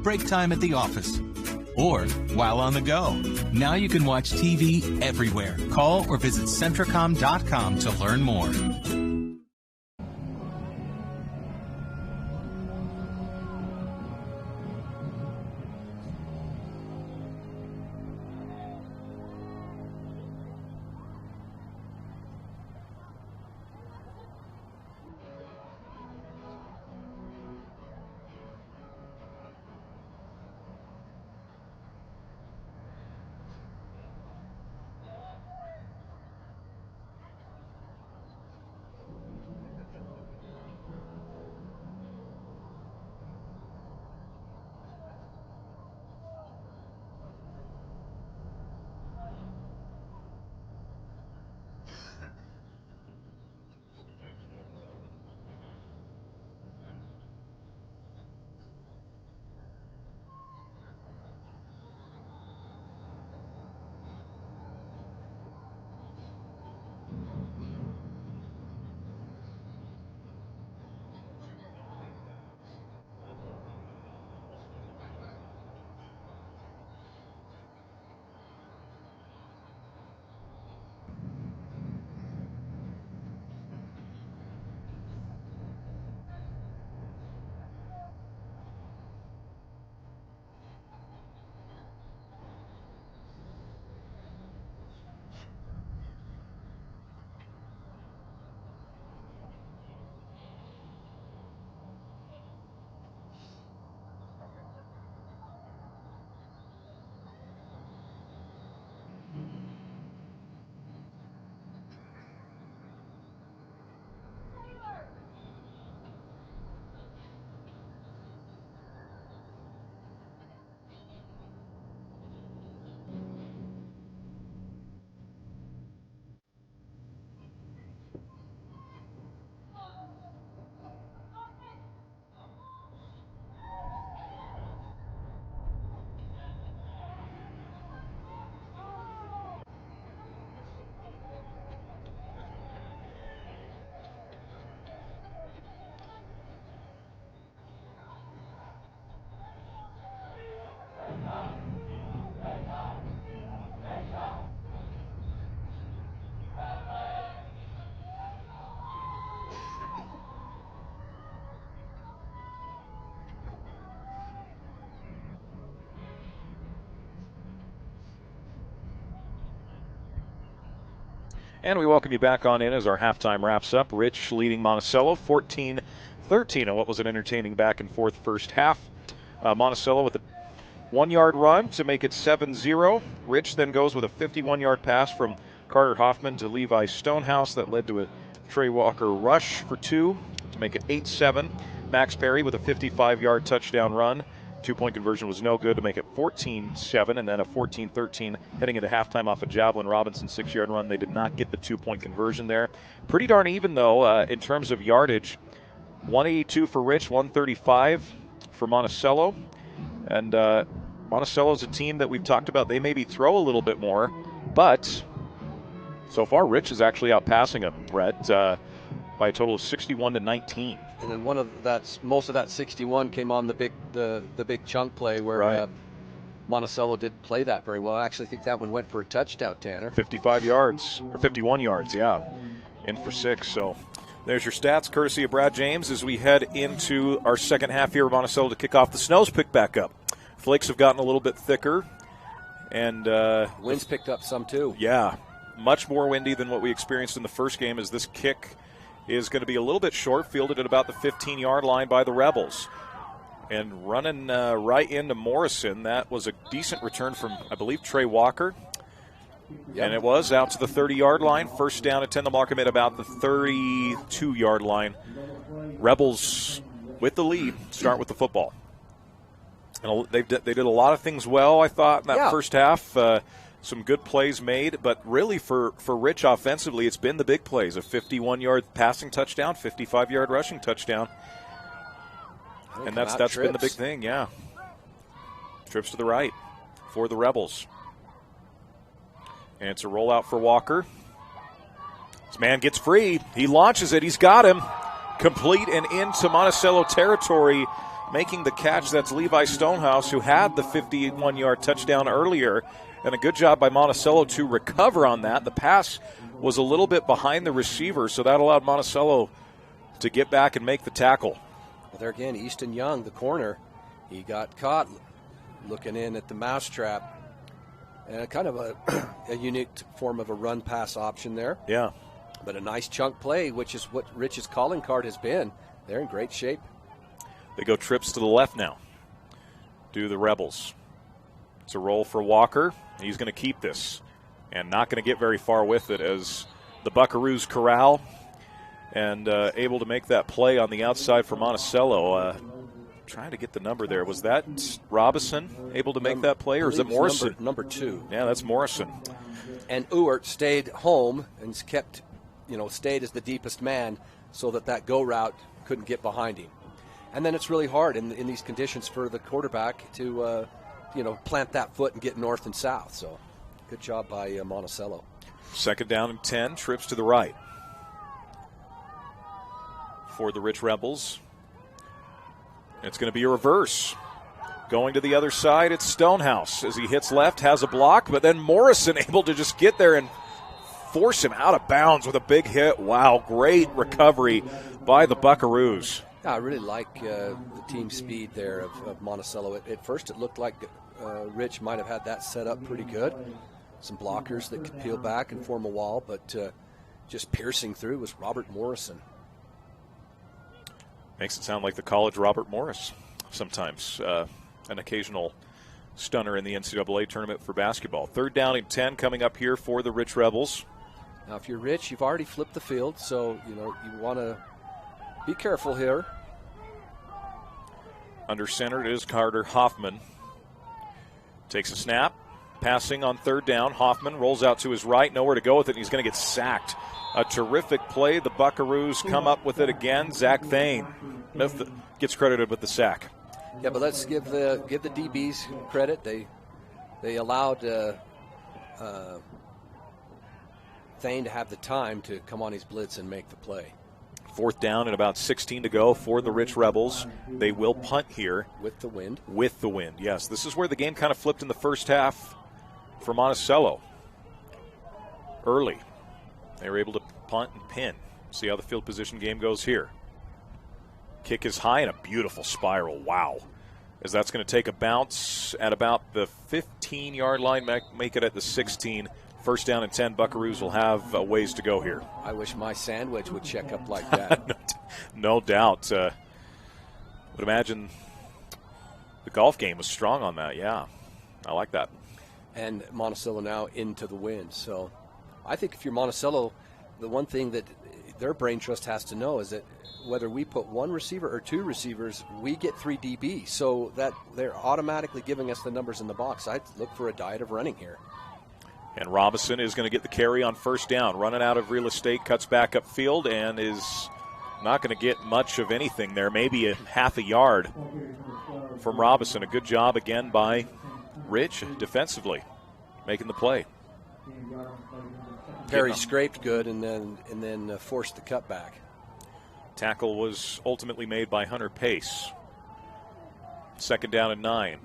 break time at the office, or while on the go. Now you can watch TV everywhere. Call or visit Centricom.com to learn more. And we welcome you back on in as our halftime wraps up. Rich leading Monticello 14-13 on what was an entertaining back and forth first half. Monticello with a 1-yard run to make it 7-0. Rich then goes with a 51-yard pass from Carter Hoffman to Levi Stonehouse. That led to a Trey Walker rush for 2 to make it 8-7. Max Perry with a 55-yard touchdown run. 2-point conversion was no good to make it 14-7, and then a 14-13 heading into halftime off a Javelin Robinson 6-yard run. They did not get the 2-point conversion there. Pretty darn even, though, in terms of yardage. 182 for Rich, 135 for Monticello. And Monticello's a team that we've talked about. They maybe throw a little bit more, but so far Rich is actually outpassing them, Brett, by a total of 61-19. And then most of that 61 came on the big chunk play where Monticello did play that very well. I actually think that one went for a touchdown, Tanner. 55 yards, or 51 yards, yeah, in for 6. So there's your stats, courtesy of Brad James, as we head into our second half here. Monticello to kick off. The snow's picked back up. Flakes have gotten a little bit thicker, and winds picked up some too. Yeah, much more windy than what we experienced in the first game, as this kick is going to be a little bit short, fielded at about the 15-yard line by the Rebels. And running right into Morrison, that was a decent return from, I believe, Trey Walker. Yep. And it was out to the 30-yard line. First down at 10. The mark at about the 32-yard line. Rebels with the lead start with the football. And they did a lot of things well, I thought, in that first half. Some good plays made, but really for Rich offensively, it's been the big plays. A 51-yard passing touchdown, 55-yard rushing touchdown. And that's been the big thing, yeah. Trips to the right for the Rebels. And it's a rollout for Walker. This man gets free. He launches it. He's got him. Complete and into Monticello territory. Making the catch, that's Levi Stonehouse, who had the 51-yard touchdown earlier. And a good job by Monticello to recover on that. The pass was a little bit behind the receiver, so that allowed Monticello to get back and make the tackle. Well, there again, Easton Young, the corner, he got caught looking in at the mousetrap. And kind of a unique form of a run-pass option there. Yeah. But a nice chunk play, which is what Rich's calling card has been. They're in great shape. They go trips to the left now. Do the Rebels. It's a roll for Walker. He's going to keep this and not going to get very far with it as the Buckaroos corral and able to make that play on the outside for Monticello. Trying to get the number there. Was that Robinson able to make that play, or is it Morrison? Number 2. Yeah, that's Morrison. And Ewert stayed home and stayed as the deepest man so that go route couldn't get behind him. And then it's really hard in these conditions for the quarterback to plant that foot and get north and south. So good job by Monticello. Second down and 10, trips to the right for the Rich Rebels. It's going to be a reverse. Going to the other side, it's Stonehouse. As he hits left, has a block, but then Morrison able to just get there and force him out of bounds with a big hit. Wow, great recovery by the Buckaroos. I really like the team speed there of Monticello. At first, it looked like Rich might have had that set up pretty good. Some blockers that could peel back and form a wall, but just piercing through was Robert Morrison. Makes it sound like the college Robert Morris sometimes. An occasional stunner in the NCAA tournament for basketball. Third down and 10 coming up here for the Rich Rebels. Now, if you're Rich, you've already flipped the field, so you want to be careful here. Under center, it is Carter Hoffman. Takes a snap. Passing on third down. Hoffman rolls out to his right. Nowhere to go with it. He's going to get sacked. A terrific play. The Buckaroos come up with it again. Zach Thane gets credited with the sack. Yeah, but let's give the DBs credit. They allowed Thane to have the time to come on his blitz and make the play. Fourth down and about 16 to go for the Rich Rebels. They will punt here. With the wind? With the wind, yes. This is where the game kind of flipped in the first half for Monticello. Early. They were able to punt and pin. See how the field position game goes here. Kick is high and a beautiful spiral. Wow. As that's going to take a bounce at about the 15-yard line, make it at the 16. First down and 10. Buckaroos will have a ways to go here. I wish my sandwich would check up like that. No doubt. Would imagine The golf game was strong on that, yeah. I like that. And Monticello now into the wind. So I think if you're Monticello, the one thing that their brain trust has to know is that whether we put one receiver or two receivers, we get 3 DB. So that they're automatically giving us the numbers in the box. I'd look for a diet of running here. And Robinson is going to get the carry on first down. Running out of real estate, cuts back upfield, and is not going to get much of anything there. Maybe a half a yard from Robinson. A good job again by Rich defensively, making the play. Perry scraped good and then forced the cutback. Tackle was ultimately made by Hunter Pace. 2nd down and 9.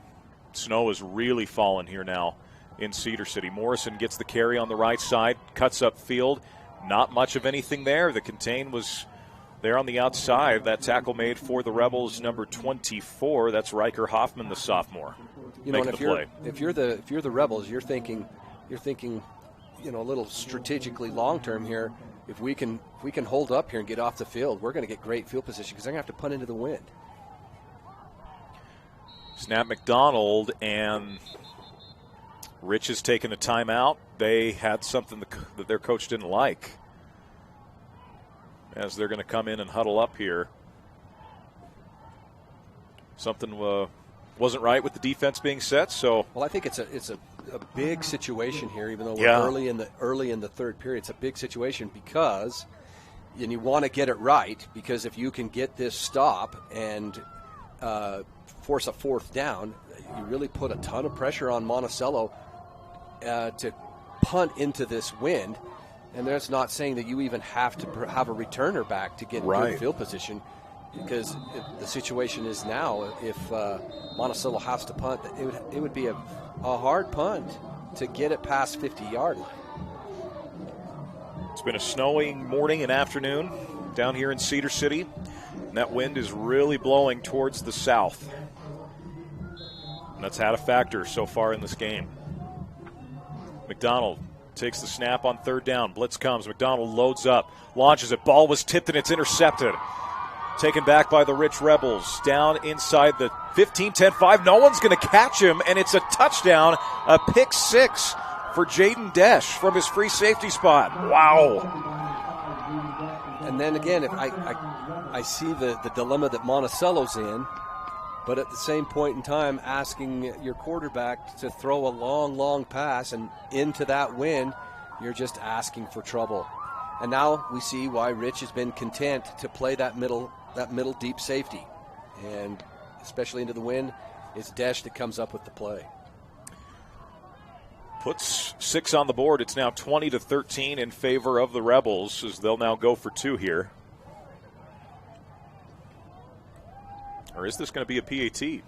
Snow is really falling here now in Cedar City. Morrison gets the carry on the right side, cuts up field. Not much of anything there. The contain was there on the outside. That tackle made for the Rebels, number 24. That's Riker Hoffman, the sophomore, making the play. If you're the Rebels, you're thinking, a little strategically long term here. If we can hold up here and get off the field, we're going to get great field position because they're going to have to punt into the wind. Snap McDonald and Rich has taken a timeout. They had something that their coach didn't like, as they're going to come in and huddle up here. Something wasn't right with the defense being set. So, well, I think it's a big situation here, even though we're early in the third period. It's a big situation because, and you want to get it right, because if you can get this stop and force a 4th down, you really put a ton of pressure on Monticello to punt into this wind. And that's not saying that you even have to have a returner back to get good field position, because the situation is now, if Monticello has to punt, it would be a hard punt to get it past 50-yard line. It's been a snowing morning and afternoon down here in Cedar City, and that wind is really blowing towards the south. And that's had a factor so far in this game. McDonald takes the snap on 3rd down. Blitz comes. McDonald loads up, launches it. Ball was tipped and it's intercepted. Taken back by the Rich Rebels. Down inside the 15, 10, 5. No one's going to catch him, and it's a touchdown, a pick 6 for Jaden Desch from his free safety spot. Wow. And then again, if I see the dilemma that Monticello's in, but at the same point in time, asking your quarterback to throw a long pass and into that wind, you're just asking for trouble. And now we see why Rich has been content to play that middle deep safety. And especially into the wind, it's Desch that comes up with the play. Puts 6 on the board. It's now 20-13 in favor of the Rebels, as they'll now go for 2 here. Or is this going to be a PAT?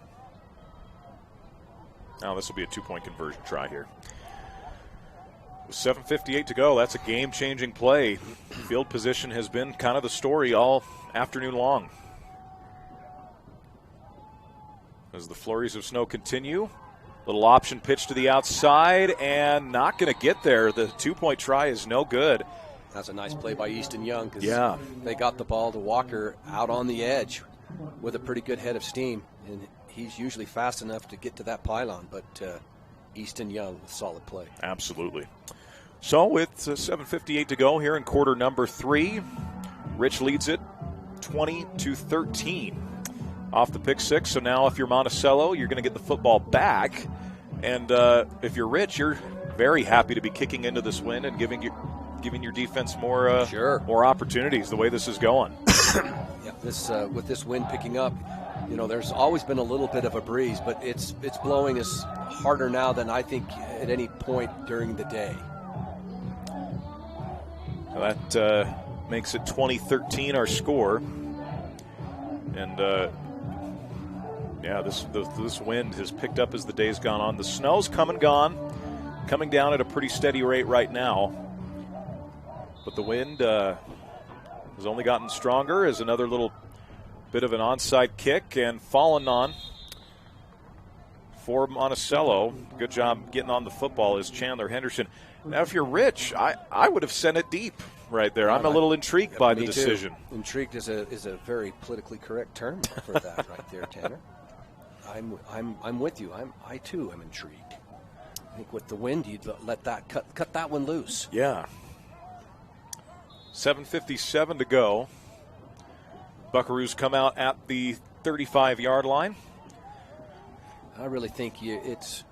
No, this will be a 2-point conversion try here. With 7:58 to go, that's a game-changing play. Field position has been kind of the story all afternoon long. As the flurries of snow continue, little option pitch to the outside, and not going to get there. The 2-point try is no good. That's a nice play by Easton Young, because they got the ball to Walker out on the edge with a pretty good head of steam, and he's usually fast enough to get to that pylon, but Easton Young with solid play. Absolutely. So with 7:58 to go here in quarter number 3, Rich leads it 20-13 off the pick 6. So now if you're Monticello, you're going to get the football back, and if you're Rich, you're very happy to be kicking into this win and giving your defense more opportunities the way this is going. With this wind picking up, there's always been a little bit of a breeze, but it's blowing us harder now than I think at any point during the day. That makes it 20-13 our score, and this wind has picked up as the day's gone on. The snow's come and gone, coming down at a pretty steady rate right now, but the wind has only gotten stronger as another little bit of an onside kick and fallen on for Monticello. Good job getting on the football is Chandler Henderson. Now, if you're Rich, I would have sent it deep right there. I'm a little intrigued by the decision. Intrigued is a very politically correct term for that right there, Tanner. I'm with you. I too am intrigued. I think with the wind, you'd let that cut that one loose. Yeah. 7:57 to go. Buckaroos come out at the 35-yard line. I really think it's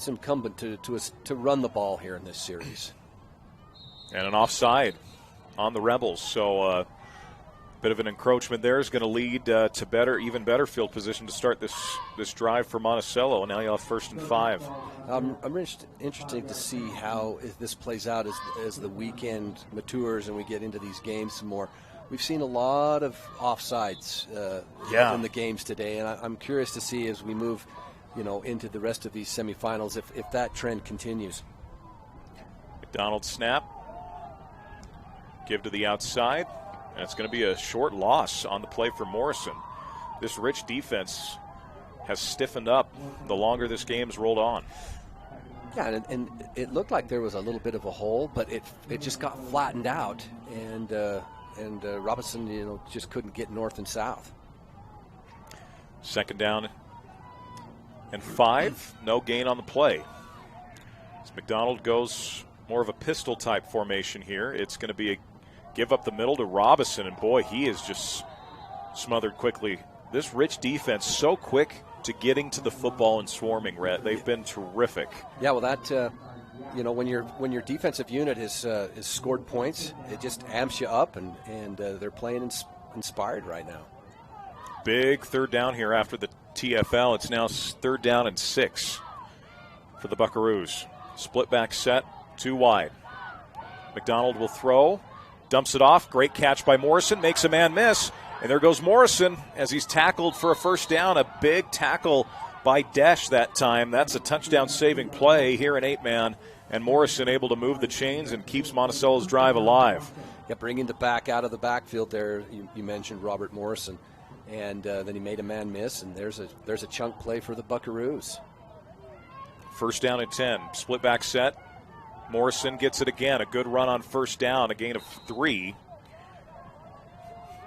incumbent to run the ball here in this series. And an offside on the Rebels. So bit of an encroachment there is going to lead to even better field position to start this drive for Monticello. And now you have 1st and 5. I'm interested to see how this plays out as the weekend matures and we get into these games some more. We've seen a lot of offsides in the games today, and I'm curious to see as we move, into the rest of these semifinals if that trend continues. McDonald snap, give to the outside, and it's going to be a short loss on the play for Morrison. This Rich defense has stiffened up the longer this game's rolled on. Yeah, and it looked like there was a little bit of a hole, but it just got flattened out, and Robinson, just couldn't get north and south. 2nd down and 5. No gain on the play. As McDonald goes more of a pistol-type formation here, it's going to be a give up the middle to Robinson, and boy, he is just smothered quickly. This Rich defense so quick to getting to the football and swarming, Rhett. They've been terrific. Yeah, well, that when your defensive unit has scored points, it just amps you up, and they're playing inspired right now. Big 3rd down here after the TFL. It's now 3rd down and 6 for the Buckaroos. Split back set, 2 wide. McDonald will throw, dumps it off. Great catch by Morrison, makes a man miss. And there goes Morrison as he's tackled for a 1st down. A big tackle by Desch that time. That's a touchdown-saving play here in 8-man. And Morrison able to move the chains and keeps Monticello's drive alive. Yeah, bringing the back out of the backfield there. You mentioned Robert Morrison. And then he made a man miss, and there's a chunk play for the Buckaroos. 1st down and 10. Split back set. Morrison gets it again. A good run on 1st down. A gain of 3.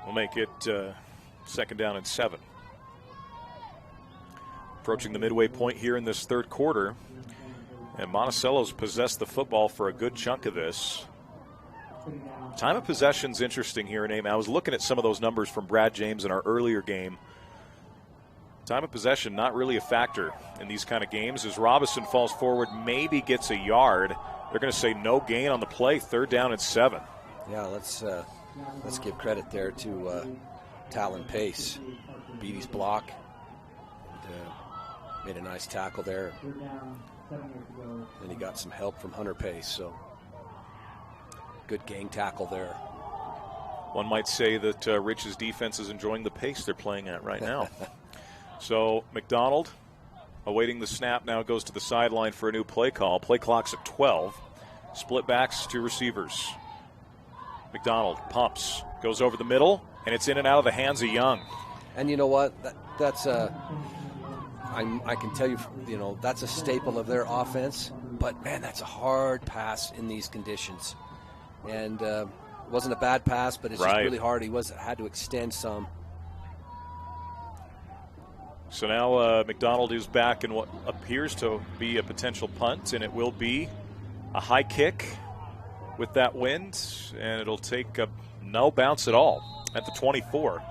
We'll make it 2nd down and 7. Approaching the midway point here in this 3rd quarter. And Monticello's possessed the football for a good chunk of this. Time of possession's interesting here in I was looking at some of those numbers from Brad James in our earlier game. Time of possession not really a factor in these kind of games. As Robinson falls forward, maybe gets a yard. They're going to say no gain on the play, 3rd down and 7. Yeah, let's give credit there to Talon Pace. Beat his block. And, made a nice tackle there. And he got some help from Hunter Pace, so good gang tackle there. One might say that Rich's defense is enjoying the pace they're playing at right now. So McDonald, awaiting the snap, now goes to the sideline for a new play call. Play clock's at 12. Split backs, 2 receivers. McDonald pumps, goes over the middle, and it's in and out of the hands of Young. And you know what? That's I can tell you, that's a staple of their offense. But, man, that's a hard pass in these conditions. And it wasn't a bad pass, but it's just really hard. He had to extend some. So now McDonald is back in what appears to be a potential punt, and it will be a high kick with that wind, and it'll take no bounce at all at the 24.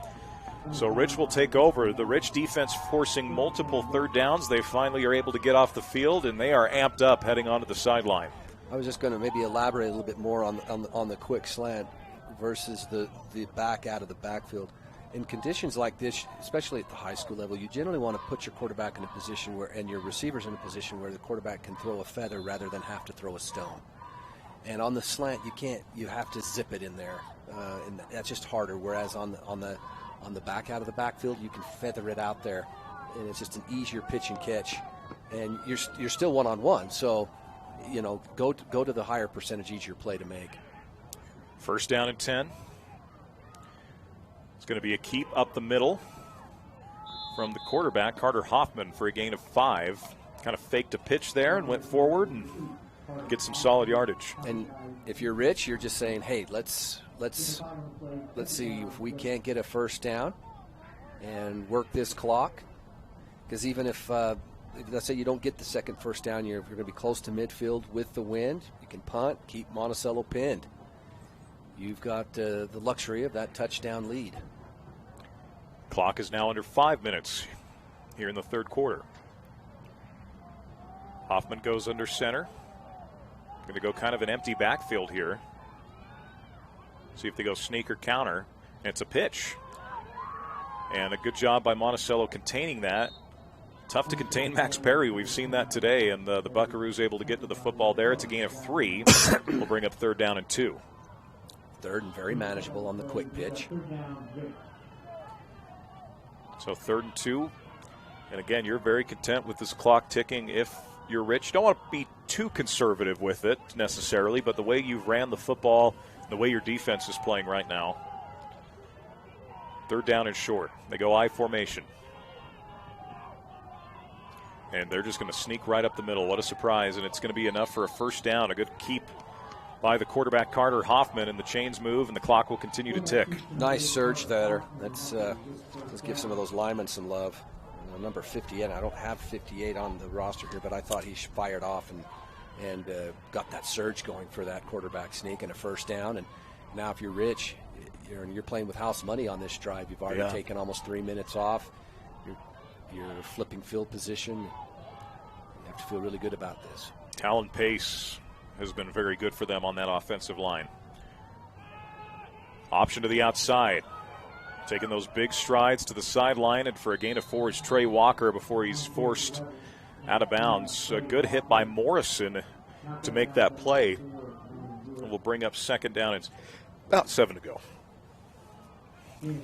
So Rich will take over. The Rich defense forcing multiple 3rd downs. They finally are able to get off the field, and they are amped up heading onto the sideline. I was just going to maybe elaborate a little bit more on the quick slant versus the back out of the backfield. In conditions like this, especially at the high school level, you generally want to put your quarterback in a position and your receivers in a position where the quarterback can throw a feather rather than have to throw a stone. And on the slant, you have to zip it in there, and that's just harder. Whereas on the back out of the backfield, you can feather it out there, and it's just an easier pitch and catch. And you're still one-on-one, so go to the higher percentage, easier play to make. 1st down and 10. It's going to be a keep up the middle from the quarterback, Carter Hoffman, for a gain of 5. Kind of faked a pitch there and went forward and get some solid yardage. And if you're Rich, you're just saying, hey, let's see if we can't get a 1st down and work this clock. Because even if, let's say you don't get the second first down, you're going to be close to midfield with the wind. You can punt, keep Monticello pinned. You've got the luxury of that touchdown lead. Clock is now under 5 minutes here in the third quarter. Hoffman goes under center. Going to go kind of an empty backfield here. See if they go sneak or counter. And it's a pitch. And a good job by Monticello containing that. Tough to contain Max Perry. We've seen that today. And the Buckaroos able to get to the football there. It's a gain of 3. We'll bring up 3rd down and 2. Third and very manageable on the quick pitch. So 3rd and 2. And again, you're very content with this clock ticking if you're Rich. Don't want to be too conservative with it necessarily, but the way you've ran the football, the way your defense is playing right now. 3rd down and short. They go I formation. And they're just going to sneak right up the middle. What a surprise. And it's going to be enough for a first down. A good keep by the quarterback Carter Hoffman, and the chains move, and the clock will continue to tick. Nice surge there. Let's give some of those linemen some love. Number 58, I don't have 58 on the roster here, but I thought he fired off and got that surge going for that quarterback sneak and a first down. And now if you're Rich, you're playing with house money on this drive. You've already taken almost 3 minutes off. You're flipping field position. You have to feel really good about this. Talon Pace has been very good for them on that offensive line. Option to the outside. Taking those big strides to the sideline, and for a gain of 4 is Trey Walker before he's forced out of bounds. A good hit by Morrison to make that play. And we'll bring up 2nd down. It's about 7 to go.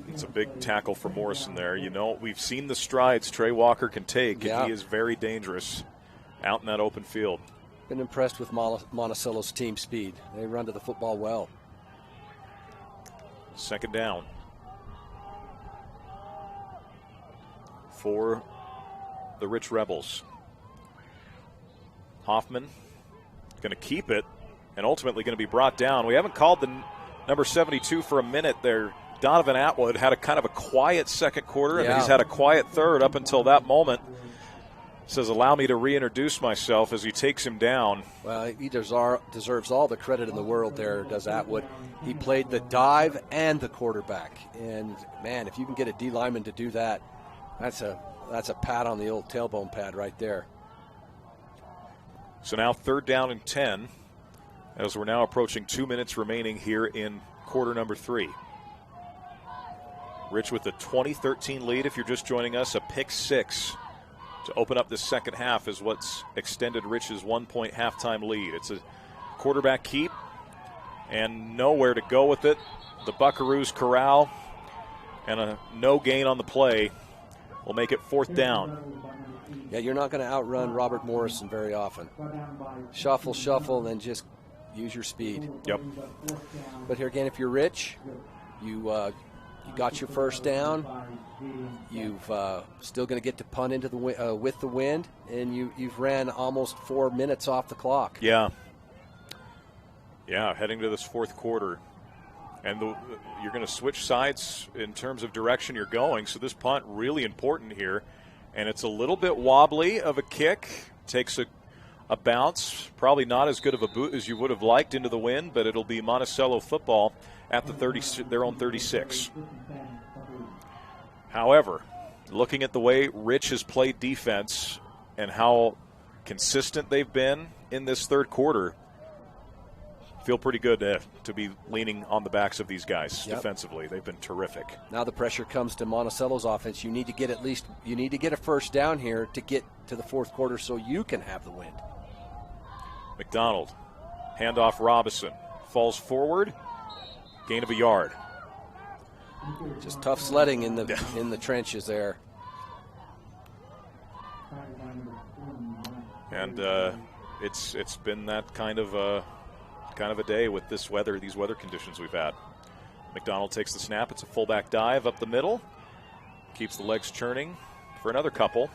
It's a big tackle for Morrison there. You know, we've seen the strides Trey Walker can take, and he is very dangerous out in that open field. Been impressed with Monticello's team speed. They run to the football well. 2nd down. For the Rich Rebels. Hoffman going to keep it and ultimately going to be brought down. We haven't called the number 72 for a minute there. Donovan Atwood had a kind of a quiet second quarter, and he's had a quiet third up until that moment. Says, allow me to reintroduce myself as he takes him down. Well, he deserves all the credit in the world there, does Atwood. He played the dive and the quarterback. And, man, if you can get a D lineman to do that, that's a pat on the old tailbone pad right there. So now 3rd down and 10, as we're now approaching 2 minutes remaining here in quarter number 3. Rich with the 20-13 lead. If you're just joining us, a pick 6 to open up the second half is what's extended Rich's 1-point halftime lead. It's a quarterback keep and nowhere to go with it. The Buckaroos corral and a no gain on the play will make it 4th down. Yeah, you're not going to outrun Robert Morrison very often. Shuffle, and then just use your speed. Yep. But here again, if you're Rich, you got your first down. You've still going to get to punt into the with the wind, and you've ran almost 4 minutes off the clock. Yeah, heading to this 4th quarter. And you're going to switch sides in terms of direction you're going, so this punt really important here. And it's a little bit wobbly of a kick. Takes a bounce. Probably not as good of a boot as you would have liked into the wind, but it'll be Monticello football at the their own 36. However, looking at the way Rich has played defense and how consistent they've been in this 3rd quarter, feel pretty good to be leaning on the backs of these guys defensively. They've been terrific. Now the pressure comes to Monticello's offense. You need to get a first down here to get to the 4th quarter so you can have the win. McDonald, handoff Robinson, falls forward, gain of a yard. Just tough sledding in the trenches there. And it's been that kind of a day with these weather conditions we've had. McDonald takes the snap. It's a fullback dive up the middle. Keeps the legs churning for another couple.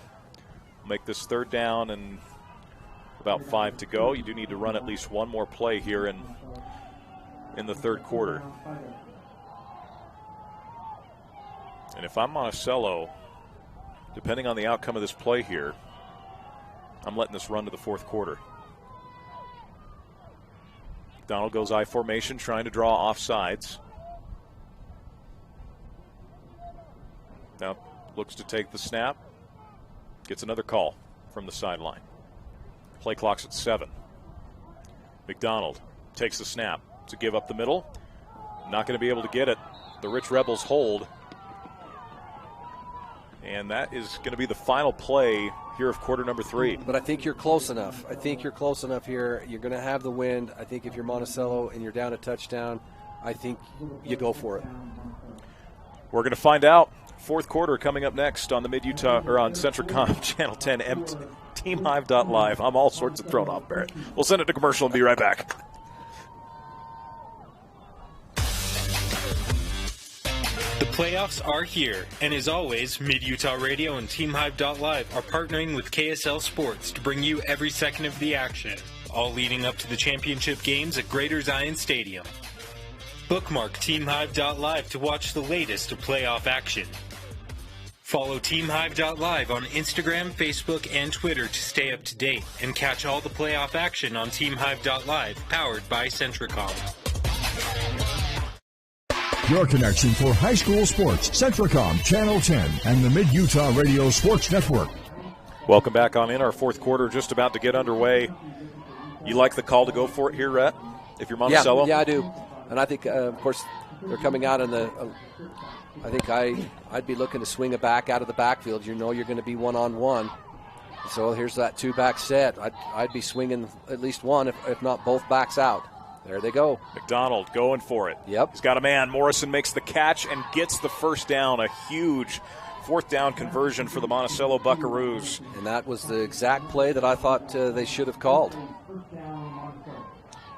Make this 3rd down and about 5 to go. You do need to run at least one more play here in the 3rd quarter. And if I'm Monticello, depending on the outcome of this play here, I'm letting this run to the fourth quarter. McDonald goes I formation, trying to draw offsides. Now looks to take the snap. Gets another call from the sideline. Play clock's at 7. McDonald takes the snap to give up the middle. Not going to be able to get it. The Rich Rebels hold. And that is going to be the final play here of quarter number 3. But I think you're close enough. I think you're close enough here. You're going to have the wind. I think if you're Monticello and you're down a touchdown, I think you go for it. We're going to find out. Fourth quarter coming up next on the Mid-Utah, or on Centricom Channel 10, teamhive.live. I'm all sorts of thrown off, Barrett. We'll send it to commercial and be right back. The playoffs are here, and as always, Mid-Utah Radio and teamhive.live are partnering with KSL Sports to bring you every second of the action, all leading up to the championship games at Greater Zion Stadium. Bookmark teamhive.live to watch the latest of playoff action. Follow teamhive.live on Instagram, Facebook, and Twitter to stay up to date and catch all the playoff action on teamhive.live, powered by Centricom. Your connection for high school sports, Centricom Channel 10 and the Mid-Utah Radio Sports Network. Welcome back on in. Our fourth quarter just about to get underway. You like the call to go for it here, Rhett, if you're Monticello? Yeah, I do. And I think, of course, they're coming out in the I think I'd be looking to swing a back out of the backfield. You know you're going to be one-on-one. So here's that two-back set. I'd be swinging at least one, if not both backs out. There they go. McDonald going for it. Yep. He's got a man. Morrison makes the catch and gets the first down. A huge fourth down conversion for the Monticello Buckaroos. And that was the exact play that I thought they should have called.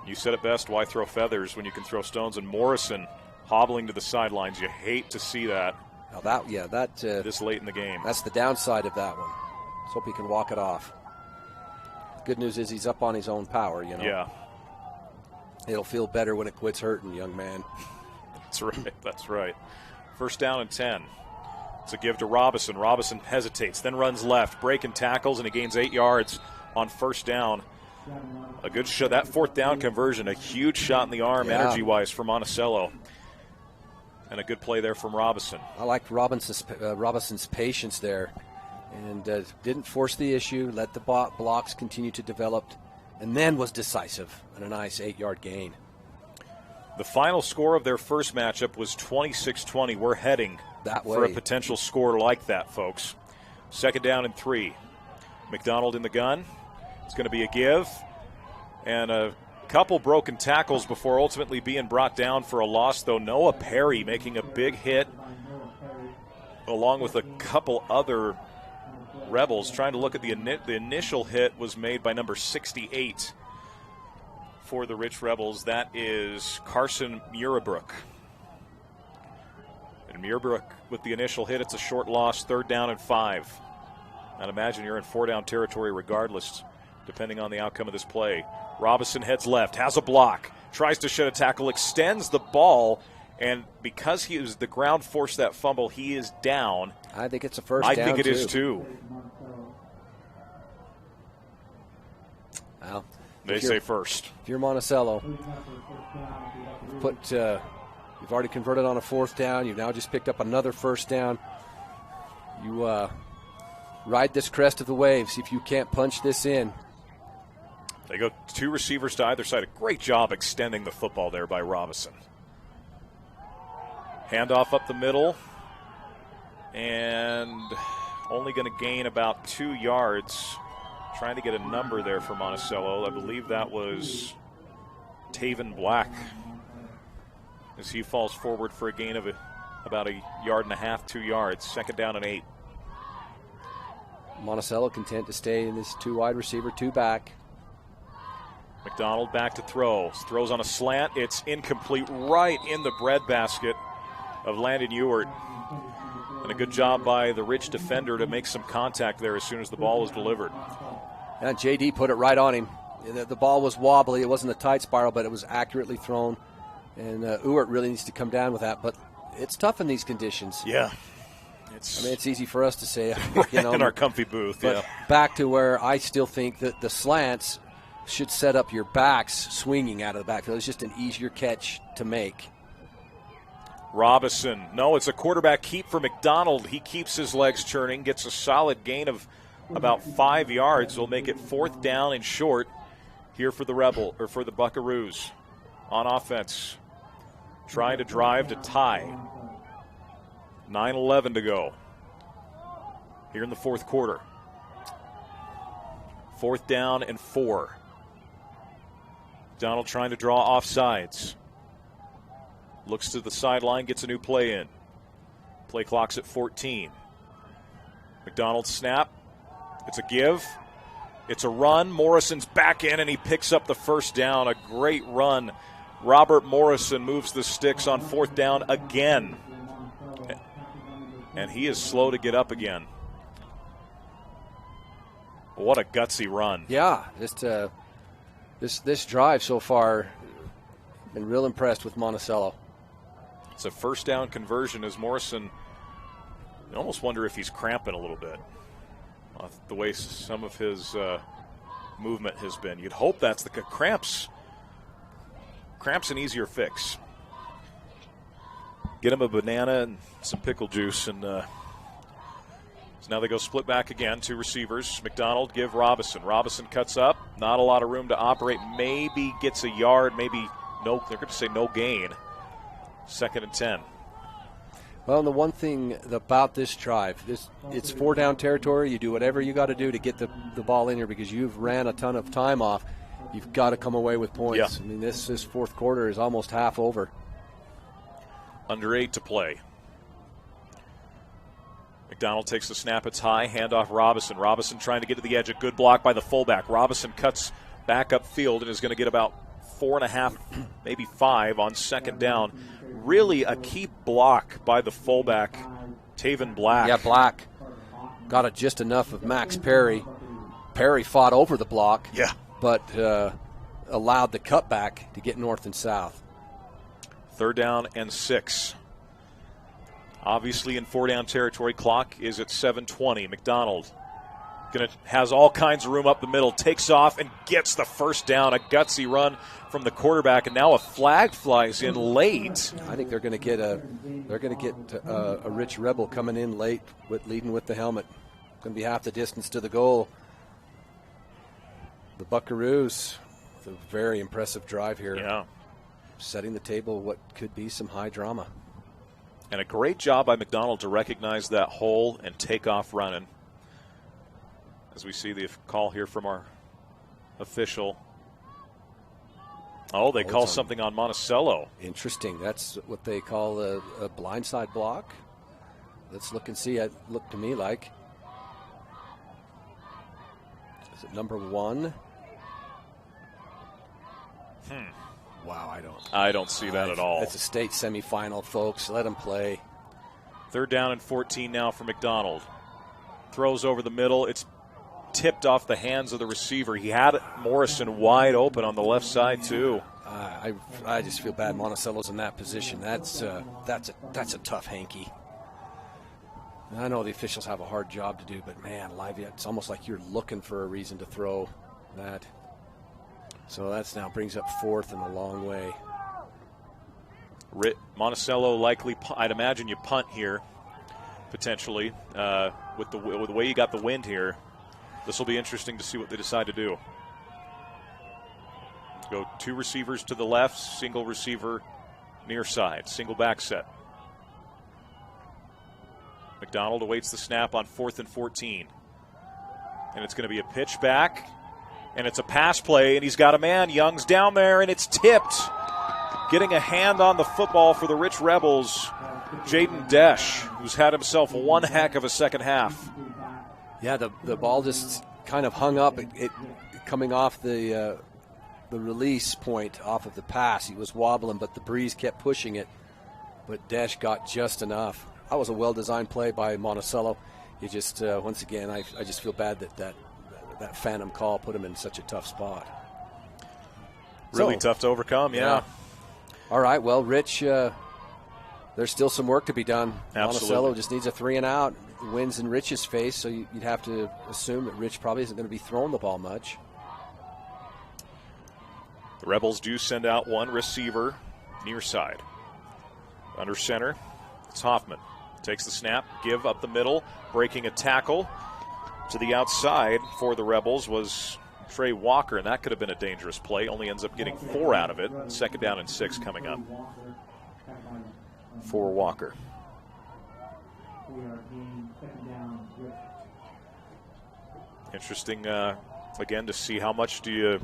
You said it best, why throw feathers when you can throw stones? And Morrison hobbling to the sidelines. You hate to see that. Now that this late in the game. That's the downside of that one. Let's hope he can walk it off. Good news is he's up on his own power, you know. Yeah. It'll feel better when it quits hurting, young man. That's right. That's right. First down and 10. It's a give to Robison. Robison hesitates, then runs left, breaking tackles, and he gains 8 yards on first down. A good shot. That fourth down conversion, a huge shot in the arm, energy-wise, for Monticello. And a good play there from Robison. I liked Robinson's patience there, and didn't force the issue, let the blocks continue to develop, and then was decisive and a nice 8-yard gain. The final score of their first matchup was 26-20. We're heading that way for a potential score like that, folks. Second down and 3. McDonald in the gun. It's going to be a give. And a couple broken tackles before ultimately being brought down for a loss, though. Noah Perry making a big hit along with a couple other Rebels. Trying to look at the initial hit was made by number 68 for the Rich Rebels. That is Carson Murabrook. And Murabrook with the initial hit, it's a short loss, third down and 5. I'd imagine you're in 4-down territory regardless, depending on the outcome of this play. Robinson heads left, has a block, tries to shed a tackle, extends the ball, and because the ground forced that fumble, he is down. I think it's a first down, I think it is too. Well, they say first. If you're Monticello, you've already converted on a fourth down. You've now just picked up another first down. You ride this crest of the wave, see if you can't punch this in. They go 2 receivers to either side. A great job extending the football there by Robinson. Handoff up the middle. And only going to gain about 2 yards. Trying to get a number there for Monticello. I believe that was Taven Black, as he falls forward for a gain of about 1.5 yards, 2 yards. Second down and 8. Monticello content to stay in this 2 wide receiver, 2 back. McDonald back to throw. Throws on a slant. It's incomplete, right in the breadbasket of Landon Ewart. And a good job by the Rich defender to make some contact there as soon as the ball was delivered. And JD put it right on him. The ball was wobbly. It wasn't a tight spiral, but it was accurately thrown. And Ewart really needs to come down with that. But it's tough in these conditions. Yeah, it's easy for us to say, in our comfy booth. But back to where I still think that the slants should set up your backs swinging out of the backfield. It's just an easier catch to make. Robinson. No, it's a quarterback keep for McDonald. He keeps his legs churning, gets a solid gain of about 5 yards. Will make it 4th down and short here for the Buckaroos on offense. Trying to drive to tie. 9:11 to go here in the fourth quarter. 4th down and 4. Donald trying to draw offsides. Looks to the sideline, gets a new play in. Play clock's at 14. McDonald snap. It's a give. It's a run. Morrison's back in, and he picks up the first down. A great run. Robert Morrison moves the sticks on 4th down again. And he is slow to get up again. What a gutsy run. Yeah, this drive so far, been real impressed with Monticello. It's a 1st down conversion as Morrison, you almost wonder if he's cramping a little bit. The way some of his movement has been. You'd hope that's the cramps. Cramps an easier fix. Get him a banana and some pickle juice, and so now they go split back again. 2 receivers. McDonald give Robinson. Robinson cuts up. Not a lot of room to operate. Maybe gets a yard. Maybe no. They're going to say no gain. 2nd and 10. Well, the one thing about this drive, it's 4 down territory. You do whatever you got to do to get the ball in here because you've ran a ton of time off. You've got to come away with points. Yeah. I mean, this fourth quarter is almost half over. Under 8 to play. McDonald takes the snap. It's high. Handoff Robinson. Robinson trying to get to the edge. A good block by the fullback. Robinson cuts back upfield and is going to get about 4.5, maybe 5 on 2nd down. Really a key block by the fullback, Taven Black. Yeah, Black got it just enough of Max Perry. Perry fought over the block. Yeah. But allowed the cutback to get north and south. 3rd down and 6. Obviously in 4 down territory. Clock is at 7:20. McDonald has all kinds of room up the middle, takes off and gets the 1st down. A gutsy run from the quarterback, and now a flag flies in late. I think they're going to get a Rich Rebel coming in late, leading with the helmet. Going to be half the distance to the goal. The Buckaroos, with a very impressive drive here. Yeah. Setting the table what could be some high drama. And a great job by McDonald to recognize that hole and take off running. As we see the call here from our official. Oh, they call something on Monticello. Interesting. That's what they call a blindside block. Let's look and see. It looked to me like. Is it number 1? Wow, I don't see that at all. It's a state semifinal, folks. Let them play. 3rd down and 14 now for McDonald. Throws over the middle. It's tipped off the hands of the receiver. He had Morrison wide open on the left side too. I just feel bad. Monticello's in that position. That's a tough hanky. I know the officials have a hard job to do, but man, it's almost like you're looking for a reason to throw that. So that's now brings up 4th and a long way. Monticello likely, I'd imagine you punt here, potentially, with the way you got the wind here. This will be interesting to see what they decide to do. Go 2 receivers to the left, single receiver near side, single back set. McDonald awaits the snap on 4th and 14. And it's going to be a pitch back, and it's a pass play, and he's got a man. Young's down there, and it's tipped. Getting a hand on the football for the Rich Rebels, Jaden Desch, who's had himself one heck of a second half. Yeah, the ball just kind of hung up. It coming off the release point off of the pass. He was wobbling, but the breeze kept pushing it. But Desch got just enough. That was a well-designed play by Monticello. You just, once again, I just feel bad that phantom call put him in such a tough spot. Really tough to overcome, yeah. All right, well, Rich, the there's still some work to be done. Absolutely. Monticello just needs a 3 and out. Wins in Rich's face, so you'd have to assume that Rich probably isn't going to be throwing the ball much. The Rebels do send out one receiver near side. Under center, it's Hoffman. Takes the snap, give up the middle, breaking a tackle. To the outside for the Rebels was Trey Walker, and that could have been a dangerous play. Only ends up getting 4 out of it. 2nd down and 6 coming up for Walker. Interesting, again, to see how much do you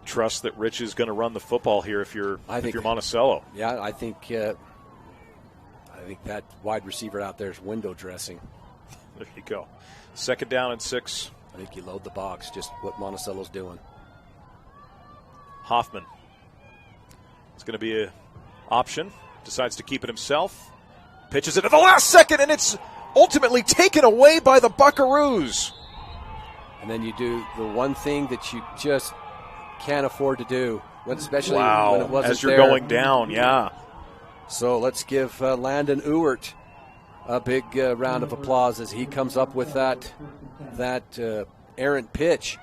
trust that Rich is going to run the football here if you're Monticello. Yeah, I think that wide receiver out there is window dressing. There you go. 2nd down and 6. I think you load the box, just what Monticello's doing. Hoffman. It's going to be an option. Decides to keep it himself. Pitches it at the last second, and it's ultimately taken away by the Buckaroos. And then you do the one thing that you just can't afford to do, especially when it wasn't as you're there. going down, yeah. So let's give Landon Ewert a big round of applause as he comes up with that errant pitch.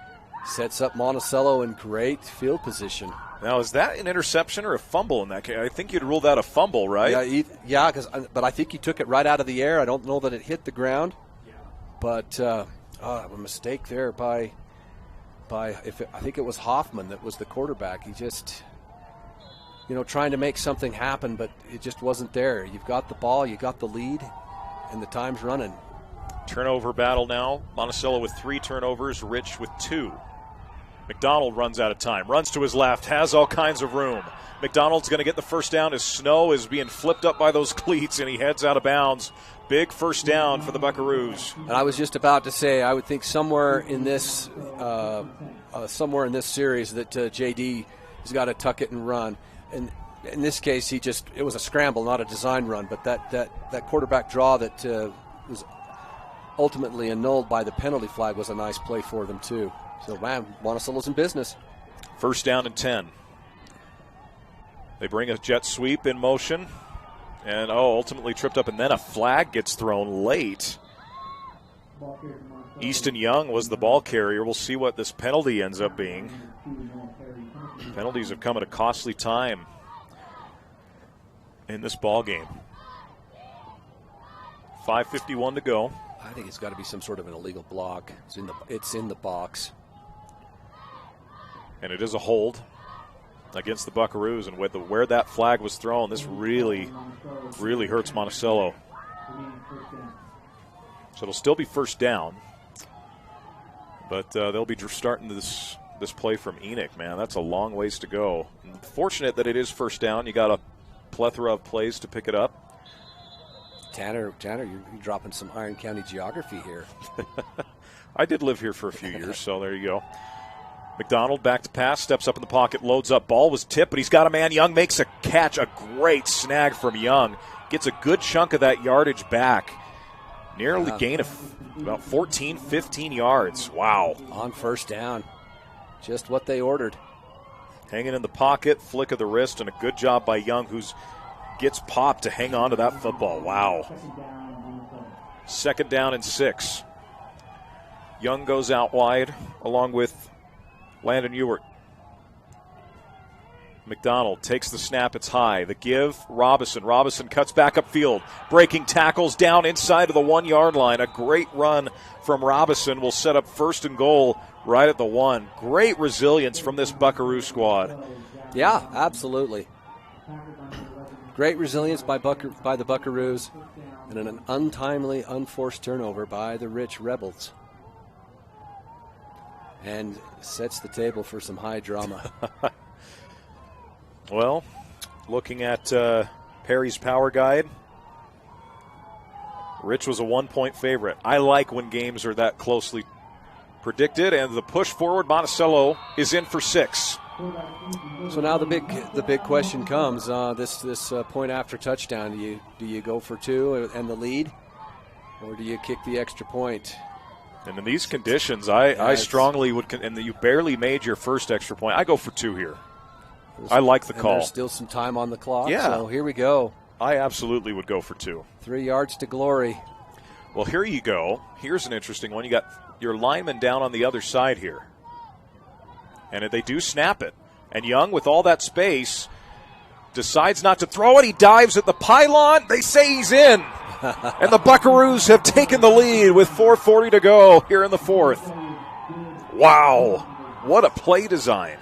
Sets up Monticello in great field position. Now, is that an interception or a fumble in that case? I think you'd rule that a fumble, right? Yeah, but I think he took it right out of the air. I don't know that it hit the ground. But a mistake there by I think it was Hoffman that was the quarterback. He just, trying to make something happen, but it just wasn't there. You've got the ball, you got the lead, and the time's running. Turnover battle now. Monticello with 3 turnovers, Rich with 2. McDonald runs out of time, runs to his left, has all kinds of room. McDonald's going to get the first down as Snow is being flipped up by those cleats, and he heads out of bounds. Big first down for the Buckaroos. And I was just about to say, I would think somewhere in this series that JD has got to tuck it and run. And in this case, it was a scramble, not a design run. But that quarterback draw that was ultimately annulled by the penalty flag was a nice play for them too. So, man, Monticello's in business. 1st down and 10. They bring a jet sweep in motion. And, ultimately tripped up, and then a flag gets thrown late. Easton Young was the ball carrier. We'll see what this penalty ends up being. Penalties have come at a costly time in this ball game. 5:51 to go. I think it's got to be some sort of an illegal block. It's in the box. And it is a hold against the Buckaroos, and where that flag was thrown, this really, really hurts Monticello. So it'll still be 1st down, but they'll be starting this play from Enoch. Man, that's a long ways to go. Fortunate that it is 1st down. You got a plethora of plays to pick it up. Tanner, you're dropping some Iron County geography here. I did live here for a few years, so there you go. McDonald back to pass, steps up in the pocket, loads up. Ball was tipped, but he's got a man. Young makes a catch. A great snag from Young. Gets a good chunk of that yardage back. Nearly gain of about 14, 15 yards. Wow. On 1st down. Just what they ordered. Hanging in the pocket, flick of the wrist, and a good job by Young, who gets popped to hang on to that football. Wow. 2nd down and 6. Young goes out wide along with Landon Ewert. McDonald takes the snap. It's high. The give, Robison. Robison cuts back upfield. Breaking tackles down inside of the 1-yard line. A great run from Robison will set up 1st and goal right at the 1. Great resilience from this Buckaroo squad. Yeah, absolutely. Great resilience by the Buckaroos, and an untimely, unforced turnover by the Rich Rebels. And sets the table for some high drama. Well, looking at Perry's Power Guide, Rich was a 1-point favorite. I like when games are that closely predicted, and the push forward, Monticello is in for 6. So now the big question comes: this point after touchdown. Do you go for 2 and the lead, or do you kick the extra point? And in these conditions, I strongly would, and you barely made your first extra point. I go for 2 here. I like the call. There's still some time on the clock. Yeah. So here we go. I absolutely would go for 2. 3 yards to glory. Well, here you go. Here's an interesting one. You got your lineman down on the other side here. And they do snap it. And Young, with all that space, decides not to throw it. He dives at the pylon. They say he's in. And the Buckaroos have taken the lead with 4:40 to go here in the 4th. Wow. What a play design.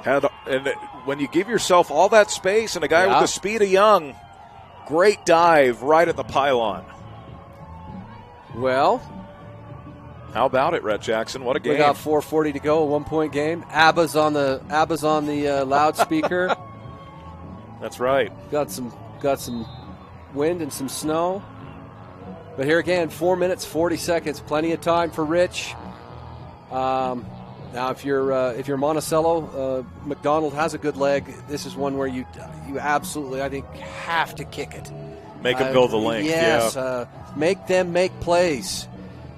And when you give yourself all that space and a guy with the speed of Young, great dive right at the pylon. Well, how about it, Rhett Jackson? What a game. We got 4:40 to go, a 1-point game. ABBA's on the loudspeaker. That's right. Got some wind and some snow. But here again, 4 minutes, 40 seconds, plenty of time for Rich. Now, if you're Monticello, McDonald has a good leg. This is one where you absolutely, I think, have to kick it. Make them go the length. Yes, yeah. Make them make plays.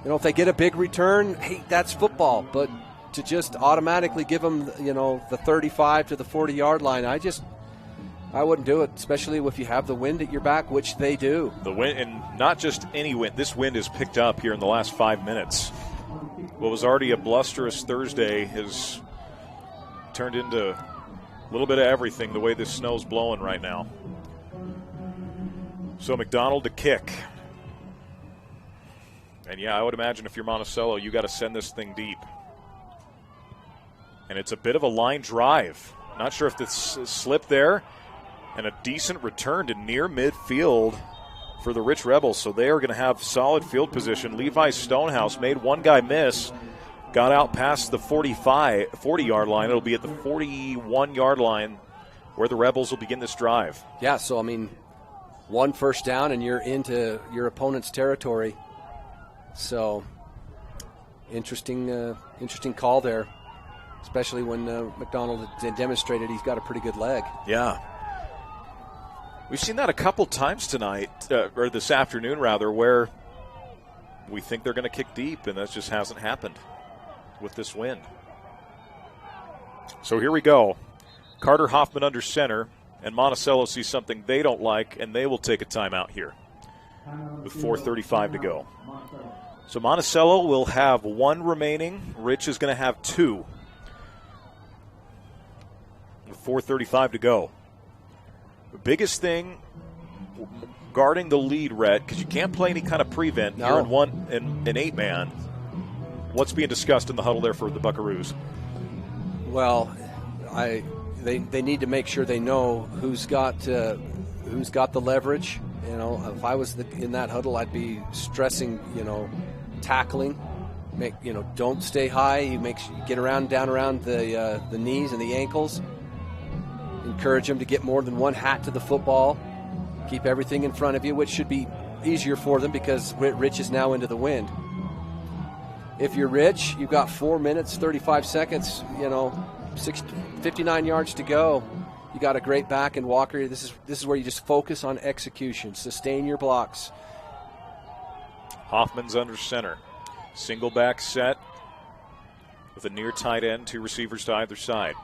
If they get a big return, hey, that's football. But to just automatically give them, the 35 to the 40-yard line, I wouldn't do it, especially if you have the wind at your back, which they do. The wind, and not just any wind. This wind has picked up here in the last 5 minutes. What was already a blusterous Thursday has turned into a little bit of everything the way this snow's blowing right now. So McDonald to kick. And yeah, I would imagine if you're Monticello, you got to send this thing deep. And it's a bit of a line drive. Not sure if this slipped there. And a decent return to near midfield for the Rich Rebels. So they are going to have solid field position. Levi Stonehouse made one guy miss. Got out past the 40-yard line. It'll be at the 41-yard line where the Rebels will begin this drive. Yeah, so, I mean, 1 first down and you're into your opponent's territory. So, interesting call there, especially when McDonald demonstrated he's got a pretty good leg. Yeah. We've seen that a couple times tonight, or this afternoon rather, where we think they're going to kick deep, and that just hasn't happened with this wind. So here we go. Carter Hoffman under center, and Monticello sees something they don't like, and they will take a timeout here with 4:35 to go. So Monticello will have 1 remaining. Rich is going to have 2 with 4:35 to go. The biggest thing guarding the lead, Rhett, because you can't play any kind of prevent. No. You're in an 8-man. What's being discussed in the huddle there for the Buckaroos? Well, they need to make sure they know who's got the leverage. If I was in that huddle, I'd be stressing, tackling. Don't stay high. You get down around the knees and the ankles. Encourage them to get more than 1 hat to the football. Keep everything in front of you, which should be easier for them because Rich is now into the wind. If you're Rich, you've got 4 minutes, 35 seconds, 59 yards to go. You got a great back and Walker. This is where you just focus on execution. Sustain your blocks. Hoffman's under center. Single back set with a near tight end, 2 receivers to either side.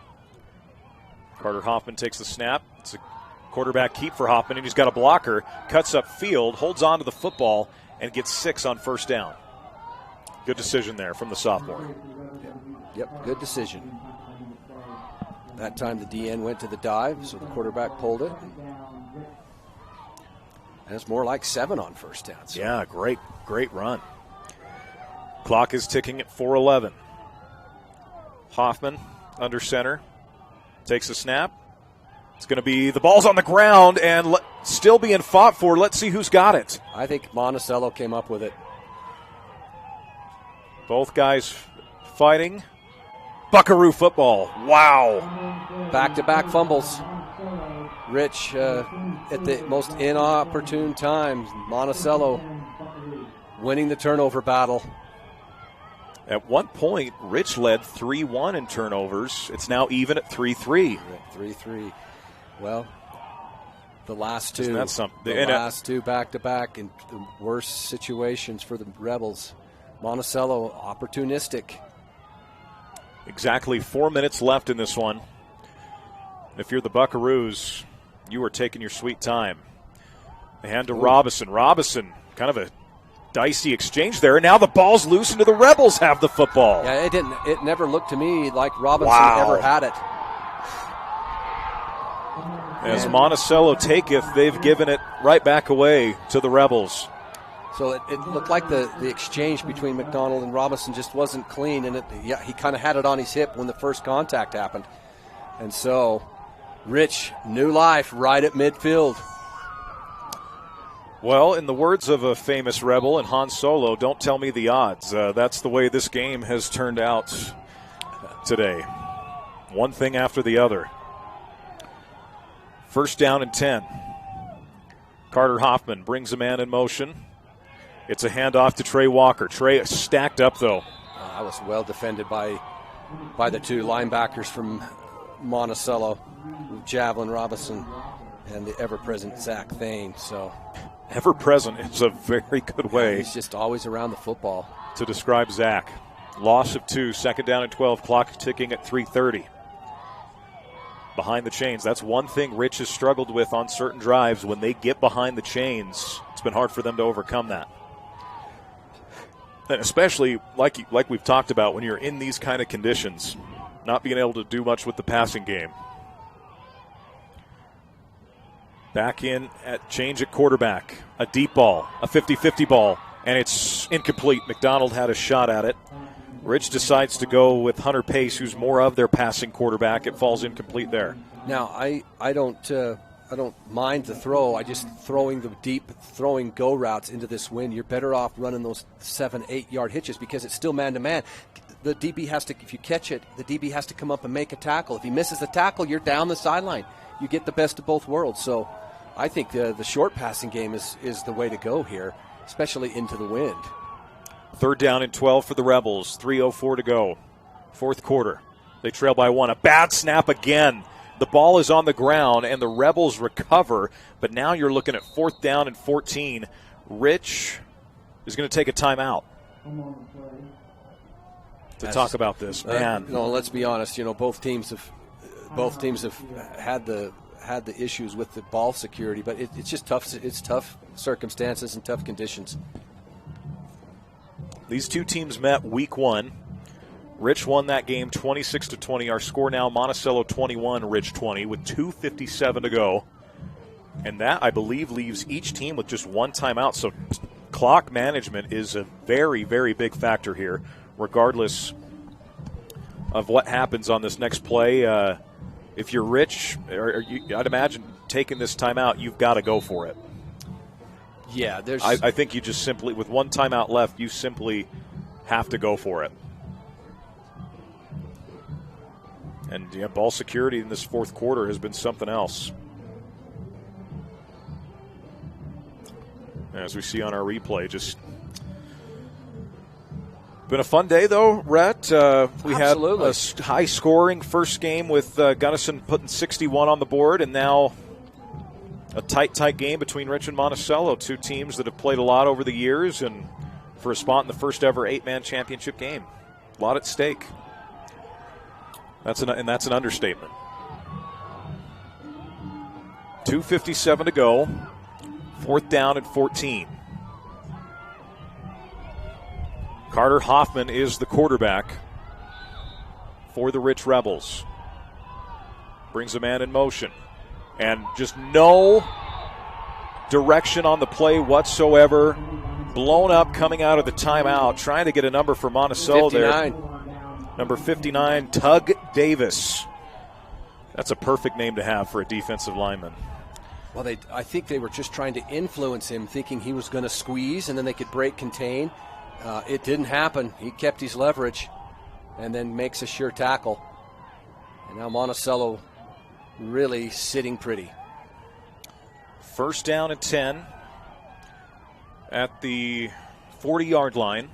Carter Hoffman takes the snap. It's a quarterback keep for Hoffman, and he's got a blocker. Cuts up field, holds on to the football, and gets 6 on first down. Good decision there from the sophomore. Yep, good decision. That time the DN went to the dive, so the quarterback pulled it. And it's more like 7 on first down. So. Yeah, great run. Clock is ticking at 4:11. Hoffman under center. Takes a snap. It's going to be the ball's on the ground and still being fought for. Let's see who's got it. I think Monticello came up with it. Both guys fighting. Buckaroo football. Wow. Back-to-back fumbles. Rich at the most inopportune times. Monticello winning the turnover battle. At one point, Rich led 3-1 in turnovers. It's now even at 3-3. 3-3. Well, the last 2. Isn't that something? The last 2 back-to-back in the worst situations for the Rebels. Monticello, opportunistic. Exactly 4 minutes left in this one. If you're the Buckaroos, you are taking your sweet time. They hand to Robinson. Robinson, kind of a dicey exchange there, and now the ball's loose into the Rebels have the football. Yeah, it never looked to me like Robinson ever had it. As Monticello taketh, they've given it right back away to the Rebels. So it looked like the exchange between McDonald and Robinson just wasn't clean, and he kind of had it on his hip when the first contact happened. And so Rich, new life right at midfield. Well, in the words of a famous Rebel and Han Solo, don't tell me the odds. That's the way this game has turned out today. One thing after the other. First down and 10. Carter Hoffman brings a man in motion. It's a handoff to Trey Walker. Trey stacked up, though. That was well defended by the two linebackers from Monticello, Javelin Robinson, and the ever-present Zach Thane. So, ever-present is a very good way. He's just always around the football. To describe Zach. Loss of 2, second down and 12, clock ticking at 3:30. Behind the chains. That's one thing Rich has struggled with on certain drives. When they get behind the chains, it's been hard for them to overcome that. And especially, like we've talked about, when you're in these kind of conditions, not being able to do much with the passing game. Back in at change at quarterback. A deep ball, a 50-50 ball, and it's incomplete. McDonald had a shot at it. Rich decides to go with Hunter Pace, who's more of their passing quarterback. It falls incomplete there. Now, I don't mind the throw. I just throwing go routes into this wind. You're better off running those 7-8 yard hitches because it's still man to man. The DB has to, if you catch it, the DB has to come up and make a tackle. If he misses the tackle, you're down the sideline. You get the best of both worlds. So I think the short passing game is the way to go here, especially into the wind. Third down and 12 for the Rebels. 3:04 to go. Fourth quarter. They trail by 1. A bad snap again. The ball is on the ground, and the Rebels recover. But now you're looking at fourth down and 14. Rich is going to take a timeout to talk about this. Man, let's be honest. Both teams have had the issues with the ball security, but it's just tough. It's tough circumstances and tough conditions. These two teams met week 1. Rich won that game 26-20. Our score now, Monticello 21, Rich 20, with 2:57 to go. And that, I believe, leaves each team with just one timeout. So clock management is a very, very big factor here, regardless of what happens on this next play. If you're Rich, I'd imagine taking this timeout, you've got to go for it. Yeah, I think you just simply, with one timeout left, you simply have to go for it. And ball security in this fourth quarter has been something else. As we see on our replay, just been a fun day, though, Rhett. We Absolutely. had a high-scoring first game with Gunnison putting 61 on the board, and now a tight game between Rich and Monticello, two teams that have played a lot over the years, and for a spot in the first ever 8-man championship game. A lot at stake. That's an understatement. 2:57 to go. Fourth down and 14. Carter Hoffman is the quarterback for the Rich Rebels. Brings a man in motion. And just no direction on the play whatsoever. Blown up coming out of the timeout. Trying to get a number for Monticello 59. there. Number 59, Tug Davis. That's a perfect name to have for a defensive lineman. Well, I think they were just trying to influence him, thinking he was going to squeeze and then they could break contain. It didn't happen. He kept his leverage and then makes a sure tackle. And now Monticello really sitting pretty. First down and 10 at the 40-yard line.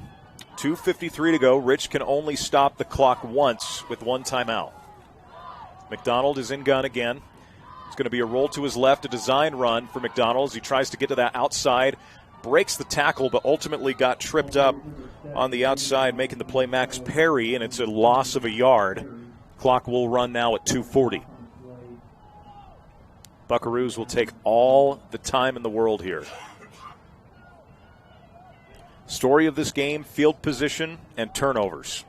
2:53 to go. Rich can only stop the clock once with one timeout. McDonald is in gun again. It's going to be a roll to his left, a design run for McDonald as he tries to get to that outside. Breaks the tackle, but ultimately got tripped up on the outside, making the play Max Perry, and it's a loss of a yard. Clock will run now at 2:40. Buckaroos will take all the time in the world here. Story of this game, field position and turnovers.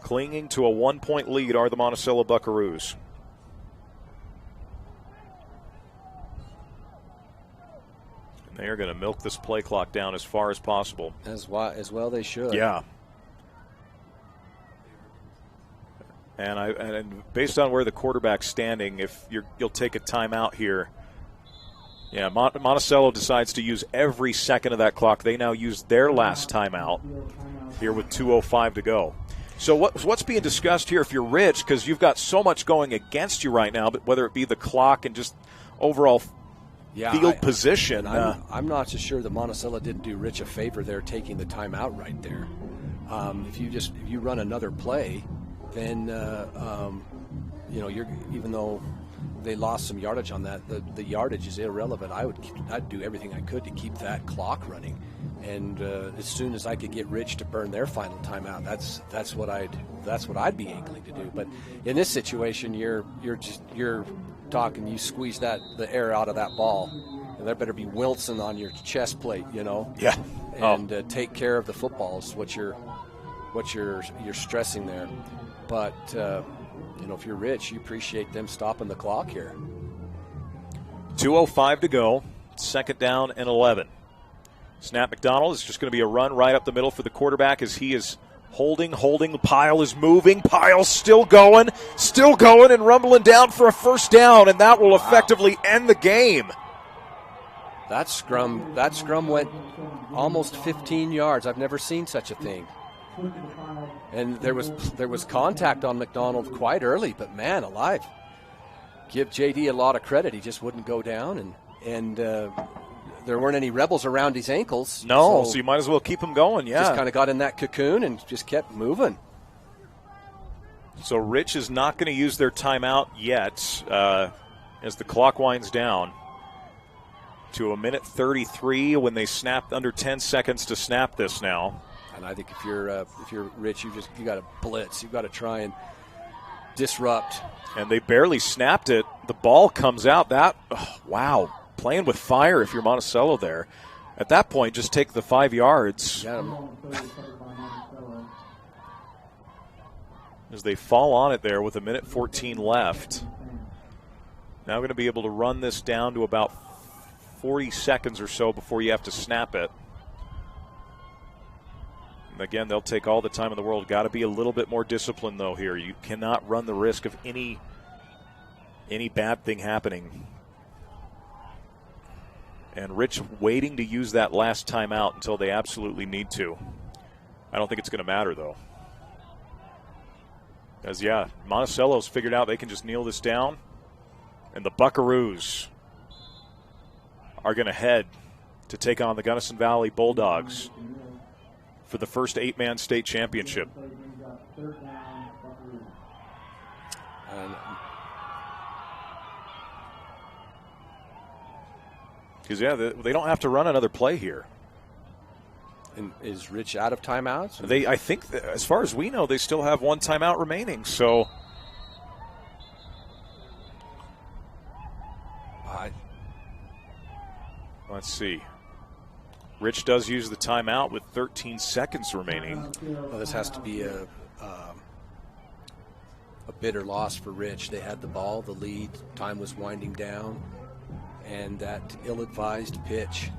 Clinging to a 1-point lead are the Monticello Buckaroos. And they are going to milk this play clock down as far as possible. As well they should. Yeah. And based on where the quarterback's standing, if you'll take a timeout here. Yeah, Monticello decides to use every second of that clock. They now use their last timeout here with 2:05 to go. So what's being discussed here if you're Rich, because you've got so much going against you right now, but whether it be the clock and just overall field position. I'm not so sure that Monticello didn't do Rich a favor there taking the timeout right there. If you run another play, then you're, even though they lost some yardage on that, the yardage is irrelevant. I'd do everything I could to keep that clock running, and as soon as I could get Rich to burn their final timeout, that's what I'd be angling to do. But in this situation, you're talking, you squeeze the air out of that ball, and there better be Wilson on your chest plate, Yeah. And take care of the football is what you're stressing there. But if you're Rich, you appreciate them stopping the clock here. 2:05 to go, 2nd down and 11. Snap McDonald is just going to be a run right up the middle for the quarterback as he is holding. The pile is moving. Pile's still going and rumbling down for a first down, and that will effectively end the game. That scrum went almost 15 yards. I've never seen such a thing. And there was contact on McDonald quite early, but man alive, give JD a lot of credit. He just wouldn't go down, and there weren't any rebels around his ankles. No, so you might as well keep him going. Yeah, just kind of got in that cocoon and just kept moving. So Rich is not going to use their timeout yet as the clock winds down to 1:33 when they snapped under 10 seconds to snap this now. And I think if you're Rich, you got to blitz. You've got to try and disrupt. And they barely snapped it. The ball comes out. Wow, playing with fire if you're Monticello there. At that point, just take the 5 yards. As they fall on it there with 1:14 left. Now going to be able to run this down to about 40 seconds or so before you have to snap it. Again, they'll take all the time in the world. Got to be a little bit more disciplined, though, here. You cannot run the risk of any bad thing happening. And Rich waiting to use that last timeout until they absolutely need to. I don't think it's going to matter, though. As, Monticello's figured out they can just kneel this down. And the Buckaroos are going to head to take on the Gunnison Valley Bulldogs for the first 8-man state championship. Because, they don't have to run another play here. And is Rich out of timeouts? I think, as far as we know, they still have one timeout remaining. So, let's see. Rich does use the timeout with 13 seconds remaining. Well, this has to be a bitter loss for Rich. They had the ball, the lead, time was winding down, and that ill-advised pitch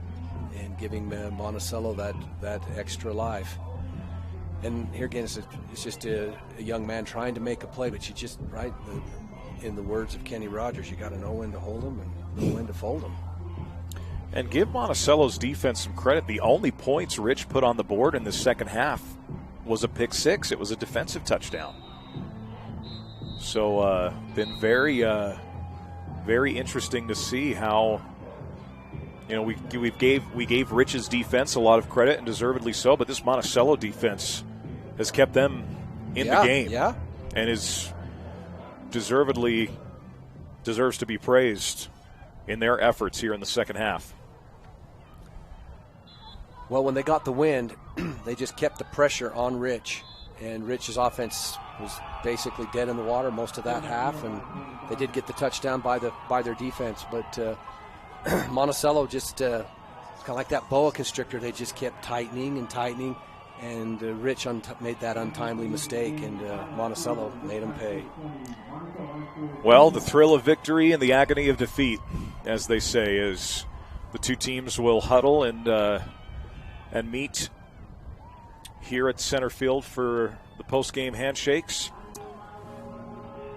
and giving Monticello that extra life. And here again, it's just a young man trying to make a play, but you just, in the words of Kenny Rogers, you got to know when to hold him and know when to fold him. And give Monticello's defense some credit. The only points Rich put on the board in the second half was a pick six. It was a defensive touchdown. So been very, very interesting to see how, we gave Rich's defense a lot of credit, and deservedly so. But this Monticello defense has kept them in the game, and deserves to be praised in their efforts here in the second half. Well, when they got the wind, they just kept the pressure on Rich, and Rich's offense was basically dead in the water most of that half, and They did get the touchdown by their defense, but Monticello just kind of like that boa constrictor. They just kept tightening and tightening, and Rich made that untimely mistake, and Monticello made them pay. Well, the thrill of victory and the agony of defeat, as they say, as the two teams will huddle and meet here at center field for the post-game handshakes.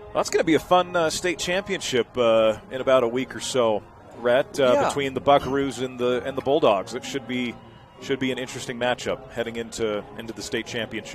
Well, that's going to be a fun state championship in about a week or so, Rhett, between the Buckaroos and the Bulldogs. It should be an interesting matchup heading into the state championship.